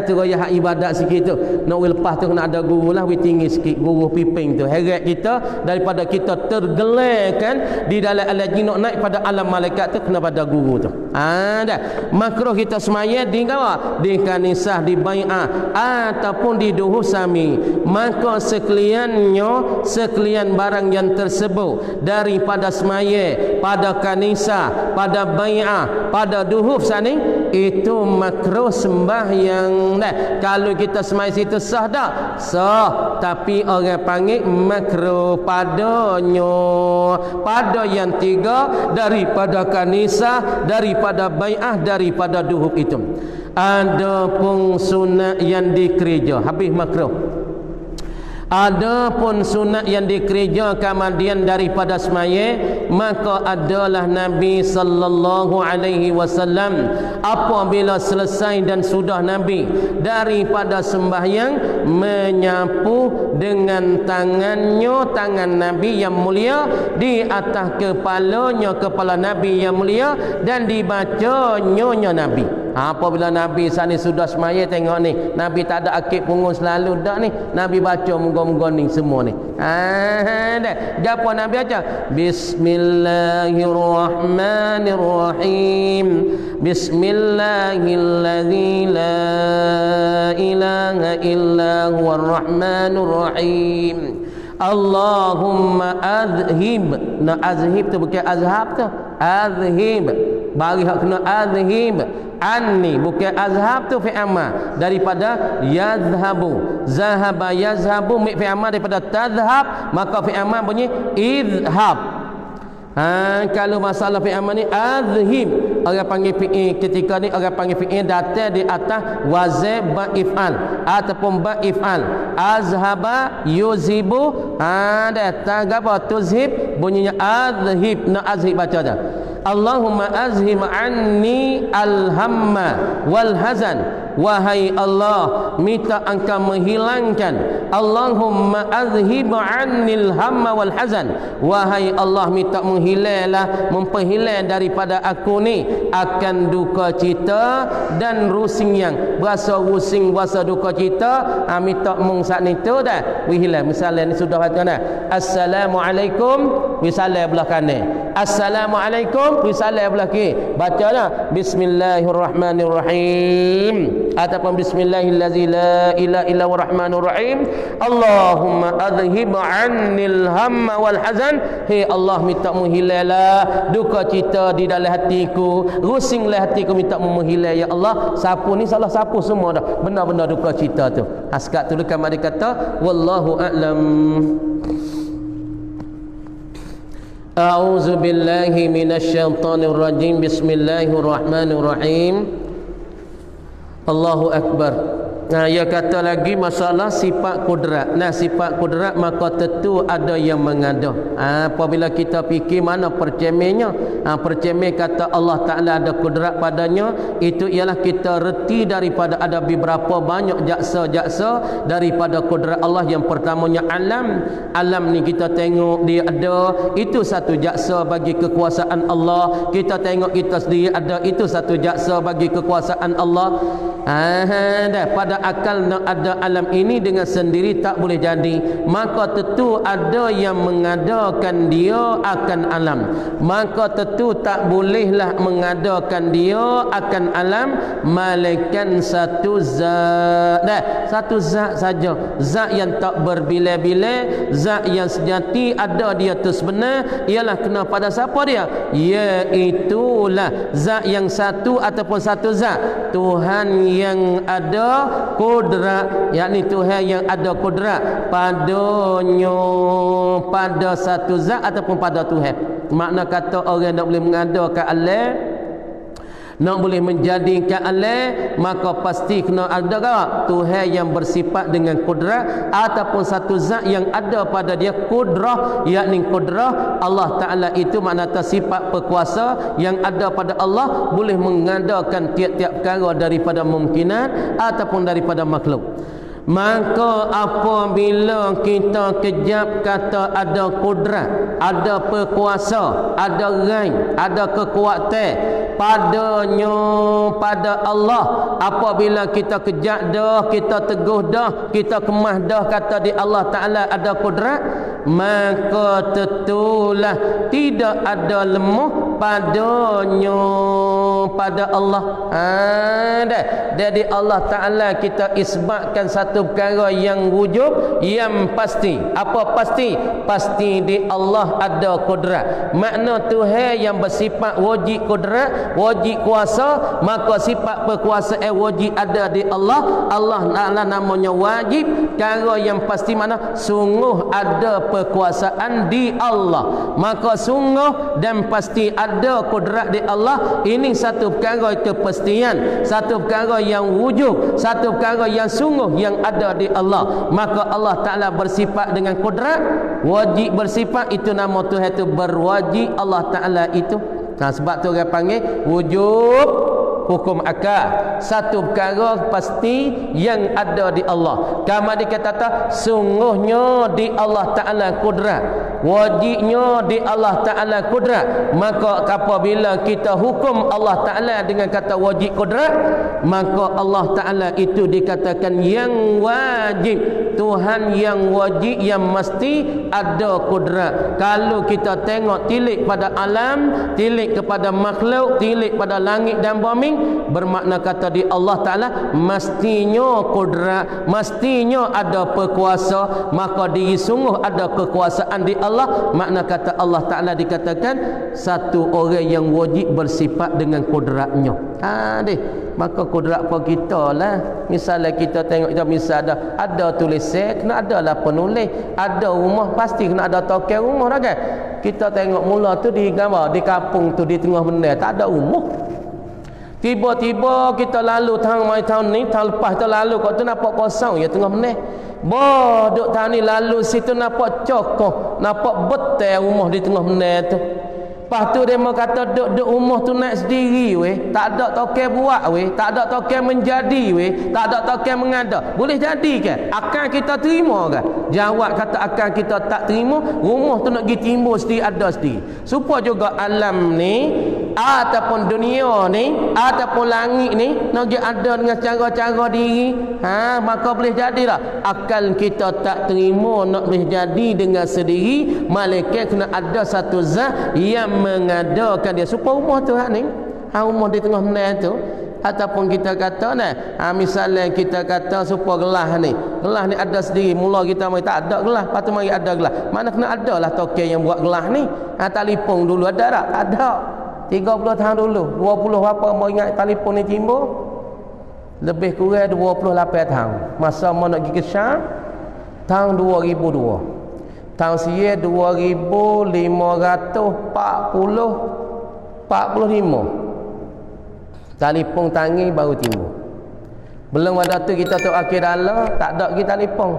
Tu gaya hak ibadat sikit tu. Nak lepas tu kena ada guru lah, tinggi sikit guru piping tu. Heret kita daripada kita tergelarkan di dalam alam jin nak naik pada alam malaikat tu, kena pada guru tu. Dah. Makruh kita semaya di kawa, di kanisah, di bai'ah ataupun di duhur sami. Maka sekalian barang yang tersebut daripada semaya, pada kanisah, pada bai'ah, pada duhur sami, itu makruh sembahyang. Kalau kita semai situ sah tak? Sah, tapi orang panggil makruh padanya. Pada yang tiga, daripada kanisah, daripada bai'ah, daripada duhub itu. Ada pun sunat yang dikerja, habis makruh. Ada pun sunat yang dikerja kemudian daripada semaya, maka adalah Nabi sallallahu alaihi wasallam apabila selesai dan sudah Nabi daripada sembahyang, menyapu dengan tangannya, tangan Nabi yang mulia di atas kepalanya, kepala Nabi yang mulia, dan dibacanya Nabi. Apabila Nabi sani sudah semaya, tengok ni Nabi tak ada akik punggung selalu dak ni, Nabi baca moga-moga ni semua ni. Dah. Gapo Nabi baca? Bismillahirrahmanirrahim. Bismillahilladzi la ilaha illa huwar rahmanur rahim. Allahumma azhib. Nak azhib tu bukan azhab tu. Azhib. Bagi hak kena azhib. Anni bukan azhab tu fi amma, daripada yazhabu. Zahaba yazhabu fi amma daripada tadhhab, maka fi amma bunyi idhhab. Kalau masalah fi amma ni azhib, orang panggil fi'il ketika ni, orang panggil fi'il datang di atas wazn ba'if'al ataupun ba'if'al. Azhaba yuzibu, datang apa tuzhib, bunyinya azhib. Nak azhib baca dah. Allahumma azhim anni alhamma wal hazan. Wahai Allah, minta engkau menghilangkan. Allahumma azhib annil hamma wal hazan. Wahai Allah, minta menghilanglah, memperhilang daripada aku ni akan duka cita dan rusing yang berasa rusing, berasa duka cita. Minta mung saat ni tu dah hilang. Misalnya ni sudah baca dah, assalamualaikum, misalnya belah kanan, assalamualaikum, misalnya belah kiri, baca dah bismillahirrahmanirrahim. ataupun bismillahirrahmanirrahim la ilaha illa huwar rahmanur rahim. Allahumma adhhib 'annil hamma wal hazan. Hei Allah, minta menghilanglah duka cita di dalam hatiku, rusinglah hatiku, minta menghilang ya Allah. Sapu ni salah sapu semua dah, benar-benar duka cita tu. Askat tu dekat dia kata wallahu a'lam. A'udzu billahi minasyaitonir rajim. Bismillahirrahmanirrahim. Allahu akbar. Nah, ia kata lagi masalah sifat kudrat. Nah, sifat kudrat maka tentu ada yang mengada. Apabila kita fikir mana percemehnya, percemeh kata Allah Ta'ala ada kudrat padanya, itu ialah kita reti daripada ada beberapa banyak jaksa-jaksa daripada kudrat Allah. Yang pertamanya alam. Alam ni kita tengok dia ada, itu satu jaksa bagi kekuasaan Allah. Kita tengok kita sendiri ada, itu satu jaksa bagi kekuasaan Allah. Dah pada akal nak ada alam ini dengan sendiri tak boleh jadi. Maka tentu ada yang mengadakan dia akan alam. Maka tentu tak bolehlah mengadakan dia akan alam malaikat satu zat. Satu zat saja. Zat yang tak berbilai-bilai, zat yang sejati ada dia tu sebenar, ialah kena pada siapa dia? Iaitulah zat yang satu ataupun satu zat, Tuhan yang ada kudrat, yakni Tuhan yang ada kudrat padanya, pada satu zat ataupun pada Tuhan. Makna kata orang nak boleh mengadakan Allah, nak boleh menjadikan Allah, maka pasti kena ada Tuhan yang bersifat dengan kudrat ataupun satu zat yang ada pada dia kudrah, yakni kudrah Allah Ta'ala. Itu makna sifat berkuasa yang ada pada Allah, boleh mengadakan tiap-tiap perkara daripada mungkinat ataupun daripada makhluk. Maka apabila kita kejap kata ada kudrat, ada perkuasa, ada rai, ada kekuatan padanya, pada Allah, apabila kita kejap dah, kita teguh dah, kita kemah dah kata di Allah Ta'ala ada kudrat, maka tentulah tidak ada lemah padanya, pada Allah. Jadi Allah Ta'ala kita isbatkan satu perkara yang wujud, yang pasti. Apa pasti? Pasti di Allah ada kudrat. Makna Tuhan yang bersifat wajib kudrat, wajib kuasa, maka sifat perkuasaan wajib ada di Allah. Allah Ta'ala namanya wajib. Perkara yang pasti mana? Sungguh ada perkuasaan di Allah, maka sungguh dan pasti ada kudrat di Allah. Ini satu perkara kepastian, satu perkara yang wujud, satu perkara yang sungguh yang ada di Allah. Maka Allah Ta'ala bersifat dengan kudrat, wajib bersifat, itu nama Tuhan itu berwajib Allah Ta'ala itu. Sebab tu orang panggil wujub hukum akal, satu perkara pasti yang ada di Allah. Kama dikata sungguhnya di Allah Ta'ala kudrat, wajibnya di Allah Ta'ala kudrat. Maka apabila kita hukum Allah Ta'ala dengan kata wajib kudrat, maka Allah Ta'ala itu dikatakan yang wajib, Tuhan yang wajib, yang mesti ada kudrat. Kalau kita tengok tilik pada alam, tilik kepada makhluk, tilik pada langit dan bumi, bermakna kata di Allah Ta'ala mestinya kudrat, mestinya ada perkuasa, maka diri sungguh ada kekuasaan di Allah. Makna kata Allah Ta'ala dikatakan satu orang yang wajib bersifat dengan kudratnya. Maka kudrat apa kita lah. Misalnya kita tengok, kita misal ada tulisan, kena ada lah penulis. Ada rumah, pasti kena ada token rumah dah kan. Kita tengok mula tu di gambar, di kampung tu, di tengah benda tak ada rumah. Tiba-tiba kita lalu tahun ni, tahun lepas kita lalu kat tu nampak kosong ya tengah meneh. Duk tahun ni lalu situ nampak cokoh, nampak betul rumah di tengah meneh tu. Lepas tu dia mau kata duk rumah tu naik sendiri weh, tak ada token buat weh, tak ada token menjadi weh, tak ada token mengada. Boleh jadi ke? Akan kita terima ke? Jawab kata akan kita tak terima. Rumah tu nak pergi timbul sendiri, ada sendiri. Supaya juga alam ni ataupun dunia ni ataupun langit ni nak pergi ada dengan cara-cara diri. Maka boleh jadilah akal kita tak terima nak boleh jadi dengan sendiri. Malaikat kena ada satu zat yang mengadakan dia. Supaya rumah tu ni, rumah di tengah menang tu, Ataupun kita kata misalnya kita kata supaya gelas ni ada sendiri, mula kita mari tak ada gelas, lepas tu mari ada gelas. Mana kena ada lah token yang buat gelas ni. Telefon dulu ada tak? Tak ada. 30 tahun dulu, 20 berapa mau ingat telefon ni timbul? Lebih kurang 28 tahun. Masa mau nak pergi ke Syam tahun 2002. Tahun sia 2545. Telefon tangi baru timbul. Belum ada tu kita tu akhir dalam tak ada lagi telefon.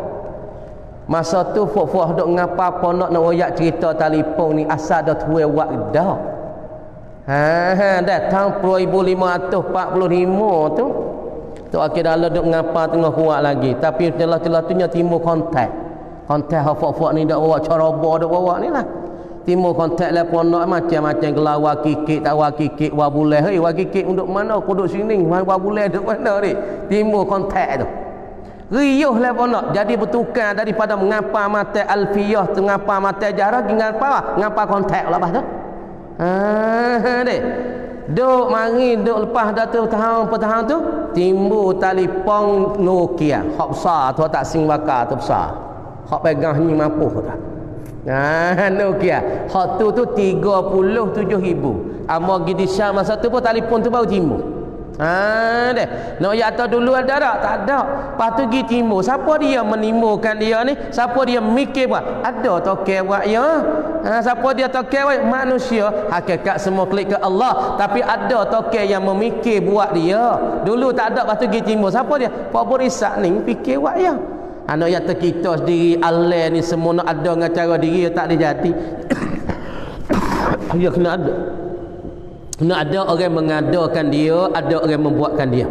Masa tu fok-fok duk ngapa apa nak royak cerita telefon ni asal dah tuai wak dah. Dah tahun 1545 tu akhir dalam duk ngapa tengah kuat lagi. Tapi telah-telah tu timbul kontak. Kontak fok-fok ni dak bawa caroba dak bawa ni lah. Timbul kontak lah pondok macam-macam kelawar kikik tak wa kikik wa buleh. Hei wa kikik untuk mana? Aku duduk sini. Wa buleh duduk mana ni? Timbul kontak tu. Riuh lah pondok. Jadi bertukar daripada mengapa mata alfiyah tu ngapa mata jarah ngapa kontak lepas tu. Dek. Duk mari duk lepas dah tu tahun per tahun tu timbul telefon Nokia. Hak besar tu tak sing bakar tu besar. Hak pegang ni mampu tak? Nokia. Hak tu 37,000. Amo pergi di Syam masa tu pun telefon tu baru timbul. Deh. Nak ya atau dulu ada tak? Tak ada. Lepas tu pergi timbul. Siapa dia menimbulkan dia ni? Siapa dia mikir buat? Ada token buat ya. Siapa dia token buat? Manusia. Hakikat semua klik ke Allah. Tapi ada token yang memikir buat dia. Dulu tak ada. Lepas tu pergi timbul. Siapa dia? Pak Borisak ni fikir buat ya. Anak yang terkita sendiri Allah ni semua nak ada dengan cara diri tak boleh jadi. Dia kena ada. Kena ada orang mengadakan dia, ada orang membuatkan dia.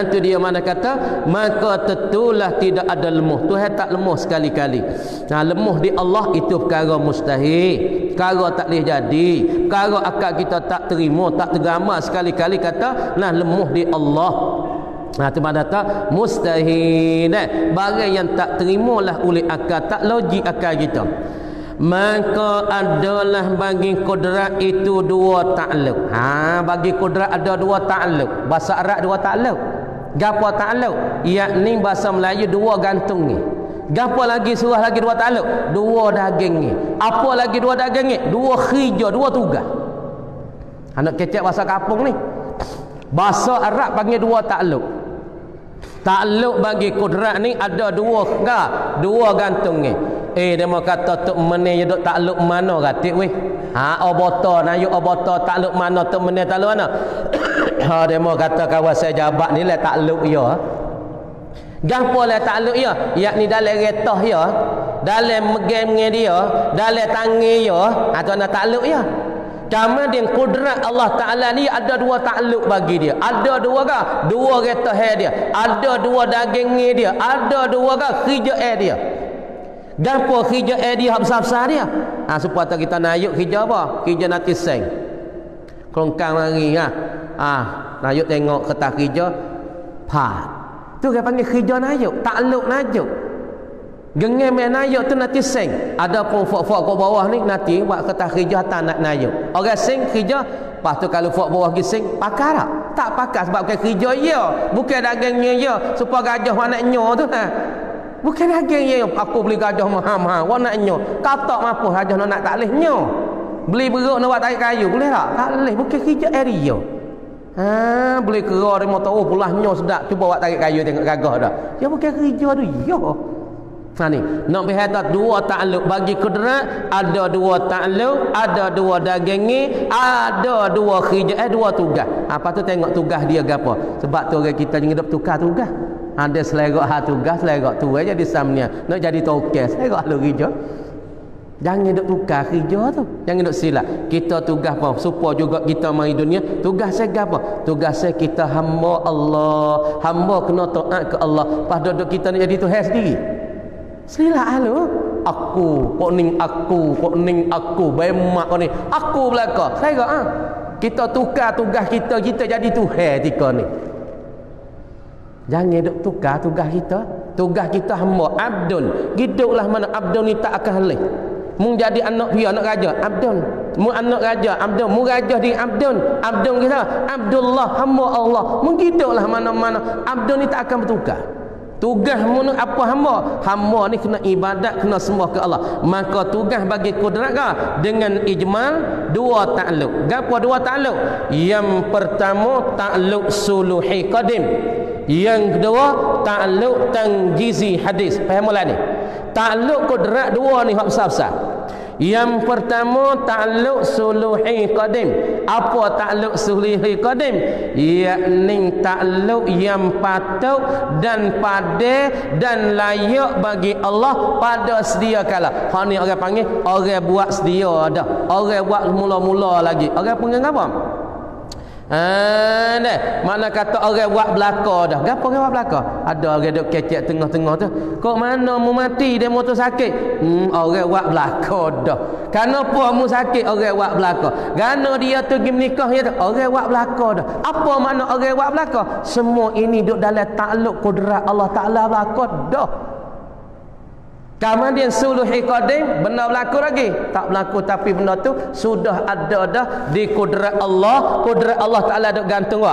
Tu dia mana kata maka tentulah tidak ada lemuh. Tuhan tak lemuh sekali-kali. Lemuh di Allah itu perkara mustahil, perkara tak boleh jadi, perkara akal kita tak terima, tak tergama sekali-kali kata lemuh di Allah. Tu mana kata mustahil, barang yang tak terimalah oleh akal, tak logik akal kita. Maka adalah bagi kudrat itu dua takluk. Bagi kudrat ada dua takluk. Bahasa Arab dua takluk. Gapo takluk? Yakni bahasa Melayu dua gantung ni. Gapo lagi surah lagi dua takluk? Dua daging ni. Apa lagi dua daging ni? Dua khija, dua tugas. Anak kecek bahasa kampung ni. Bahasa Arab panggil dua takluk. Takluk bagi kudrat ni ada dua gantung ni. Dia mau kata tok mene ya dok takluk mana katik weh. Obota nayuk obota takluk mana tok mene takluk mana. Dia mau kata kawan saya jabat ni lah takluk ya. Gapo lah takluk ya? Yakni dalam retah ya, dalam megeng dia, dalam tangi ya, atau nak takluk ya. Kemudian kudrat Allah Ta'ala ni ada dua takluk bagi dia. Ada dua dua retah dia. Ada dua daging dia. Ada dua khija dia. Gapo khija dia besar-besar dia? Supaya kita nayuk khija apa? Khija nanti seng. Kelongkang mari nayuk tengok kertas khija pat. Tu dia panggil khija nayuk, takluk nayuk. Gengem nayuk tu nanti seng. Ada pun fok-fok kat bawah ni nanti buat kertas khija tak nak nayuk. Orang seng khija, lepas tu kalau fok bawah pergi seng pakar tak? Tak pakar sebab bukan khija ya, bukan dagingnya ya, supaya gajah mana nyo tu Bukan daging ya, aku beli gajah mahal-mahal, wa nak nyo. Kata mampu gajah nak tak leh nyo. Beli beruk nak buat tarik kayu, boleh tak? Tak leh, bukan khija area. Beli kera dia motor pulah nyo sedap, cuba buat tarik kayu tengok gagah dah. Ya bukan khija tu ya. Ni nak berhadap dua takluk bagi kudrat, ada dua takluk, ada dua daging, ada dua khija, dua tugas. Apa tu tengok tugas dia gapo. Sebab tu orang kita jangan hidup tukar tugas. Ada selerak tugas, selerak tu aja di samnya. Nak jadi token, selerak lu khija. Jangan hidup tukar khija tu. Jangan hidup silap. Kita tugas apa? Supaya juga kita mari dunia, tugas saya apa? Tugas saya kita hamba Allah. Hamba kena taat ke Allah. Pas duduk kita nak jadi Tuhan sendiri. Silap lu. Aku, kok ning aku, bemak kau ni. Aku belaka. Saya kita tukar tugas kita jadi Tuhan ketika ni. Jangan hidup tukar tugas kita. Tugas kita hamba abdun. Hiduplah mana abdun ni tak akan halih. Mung jadi anak dia, anak raja, abdun. mu anak raja abdun, mu raja di abdun kita Abdullah, hamba Allah. Menggiduklah mana-mana abdun ni tak akan bertukar. Tugas mu apa hamba ni kena ibadat, kena sembah ke Allah. Maka tugas bagi kudrat dengan ijmal dua takluk. Gapo dua takluk? Yang pertama takluk suluhi qadim, yang kedua takluk tanjizi hadis. Faham lah ni? Takluk kudrat dua ni hak besar-besar. Yang pertama takluk suluhi qadim. Apa takluk suluhi qadim? Yakni takluk yang patut dan padah dan layak bagi Allah pada sedia kala. Hak ni orang panggil orang buat sedia dah. Orang buat mula-mula lagi. Orang panggil apa? Mana kata orang buat belaka dah. Gapo orang buat belaka? Ada orang duk kecek tengah-tengah tu. Kok mana mu mati dia motor sakit? Orang buat belaka dah. Kenapa mu sakit? Orang buat belaka. Gana dia tu pergi menikah ya tu. Orang buat belaka dah. Apa makna orang buat belaka? Semua ini duk dalam takluk kudrat Allah Taala belaka dah. Kemudian suluhi qadim, benda berlaku lagi tak berlaku, tapi benda tu sudah ada dah di kudrat Allah. Kudrat Allah Taala duk gantung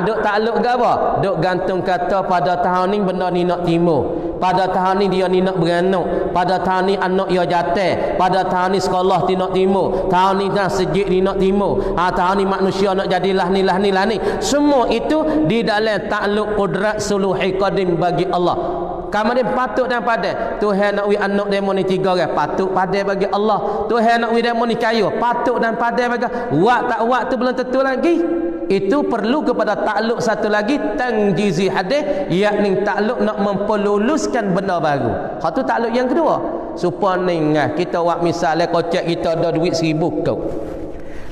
duk takluk ke apa? Duk gantung kata pada tahun ni benda ni nak timur, pada tahun ni dia ni nak beranak, pada tahun ni anak dia jatuh, pada tahun ni sekolah ti nak timur, tahun ni dah sejid ni nak timur, tahun ni manusia nak jadilah ni. Semua itu di dalam takluk kudrat suluhi qadim bagi Allah. Kemudian patut dan padah. Tuhan nak wi anak demo ni 3 orang, patut padah bagi Allah. Tuhan nak wi demo ni kaya, patut dan padah bagi. Wak tak wak tu belum tentu lagi. Itu perlu kepada takluk satu lagi tanjizi hadis, yakni takluk nak memperluluskan benda baru. Hak tu takluk yang kedua. Supaya ni kita buat misalnya kocek kita ada duit 1000 kau.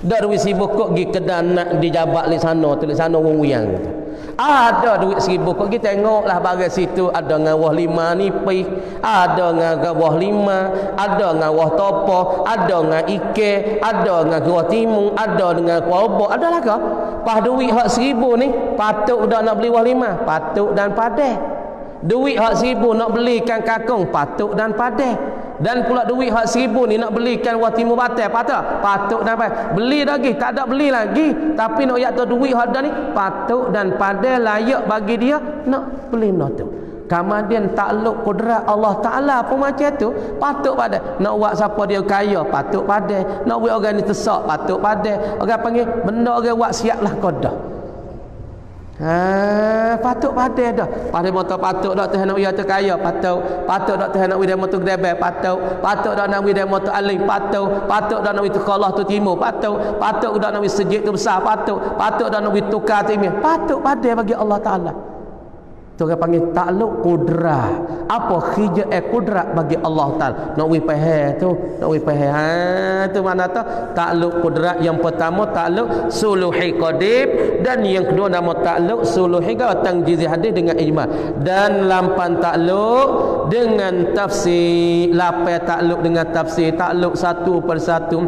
Dah duit 1000 kau pergi kedai nak dijabat di sana, tulis sana wong wuyang. Ada duit 1000 kau kita tengoklah bagai situ ada ngawah 5 nipis, ada ngawah 5, ada ngawah topo, ada ngawah ike, ada ngawah timun, ada dengan kuabok, ada lah ke? Pas duit hak 1000 ni patut dah nak beli wah 5, patut dan padah. Duit hak 1000 nak belikan kakung, patut dan padah. Dan pula duit hak 1000 ni nak belikan watimu batal, patut dan padah. Beli lagi, tak ada beli lagi, tapi nak yak tu duit hak dah ni patut dan padah, layak bagi dia nak beli benda tu. Kemudian takluk kudrat Allah Taala pun macam tu, patut pada. Nak buat siapa dia kaya, patut pada. Nak buat orang ni tesak, patut pada. Orang panggil benda orang buat siaplah kodah. Patut pada dah. Pada motor patut dak Tuhan nak wi tu kaya, patut dak Tuhan nak wi demo tu grebel, patut dak nak wi demo tu alim, patut dak nak wi tu kalah tu timur, patut dak nak wi sejid tu besar, patut dak nak wi tukar timur, patut pada bagi Allah Taala. Tu orang panggil takluk kudrat. Apa khija kudrat bagi Allah Taala? Nak wi faham tu, nak wi faham. Tu mana tu? Takluk kudrat yang pertama takluk suluhi qadim, dan yang kedua nama takluk suluhi tanjizi hadis dengan ijma. Dan lampan takluk dengan tafsir, lapan takluk dengan tafsir, takluk satu persatu.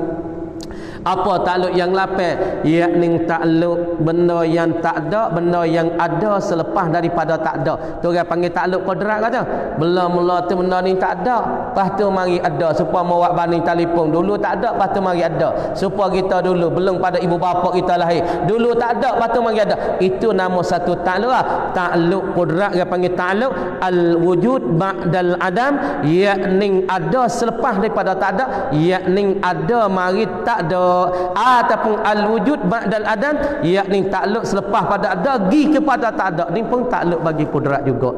Apa takluk yang lapan? Yakni takluk benda yang tak ada, benda yang ada selepas daripada tak ada. Tu orang panggil takluk kodrat kata. Mula-mula tu benda ni tak ada, lepas tu mari ada. Supaya mau buat banding telefon, dulu tak ada, lepas tu mari ada. Supaya kita dulu belum pada ibu bapa kita lahir, dulu tak ada, lepas tu mari ada. Itu nama satu takluk. Takluk kodrat orang panggil takluk al-wujud ba'dal adam, yakni ada selepas daripada tak ada, yakni ada mari tak ada. Ataupun al-wujud ba'dal adam, yakni takluk selepas pada ada gi kepada tak ada, ni pun takluk bagi kudrat juga.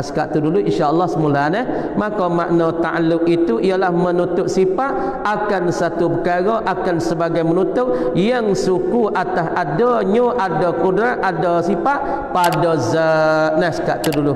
Sekat tu dulu insya-Allah semula maka makna takluk itu ialah menutup sifat akan satu perkara, akan sebagai menutup yang suku atas adanya ada kudrat, ada sifat pada zat. Sekat tu dulu.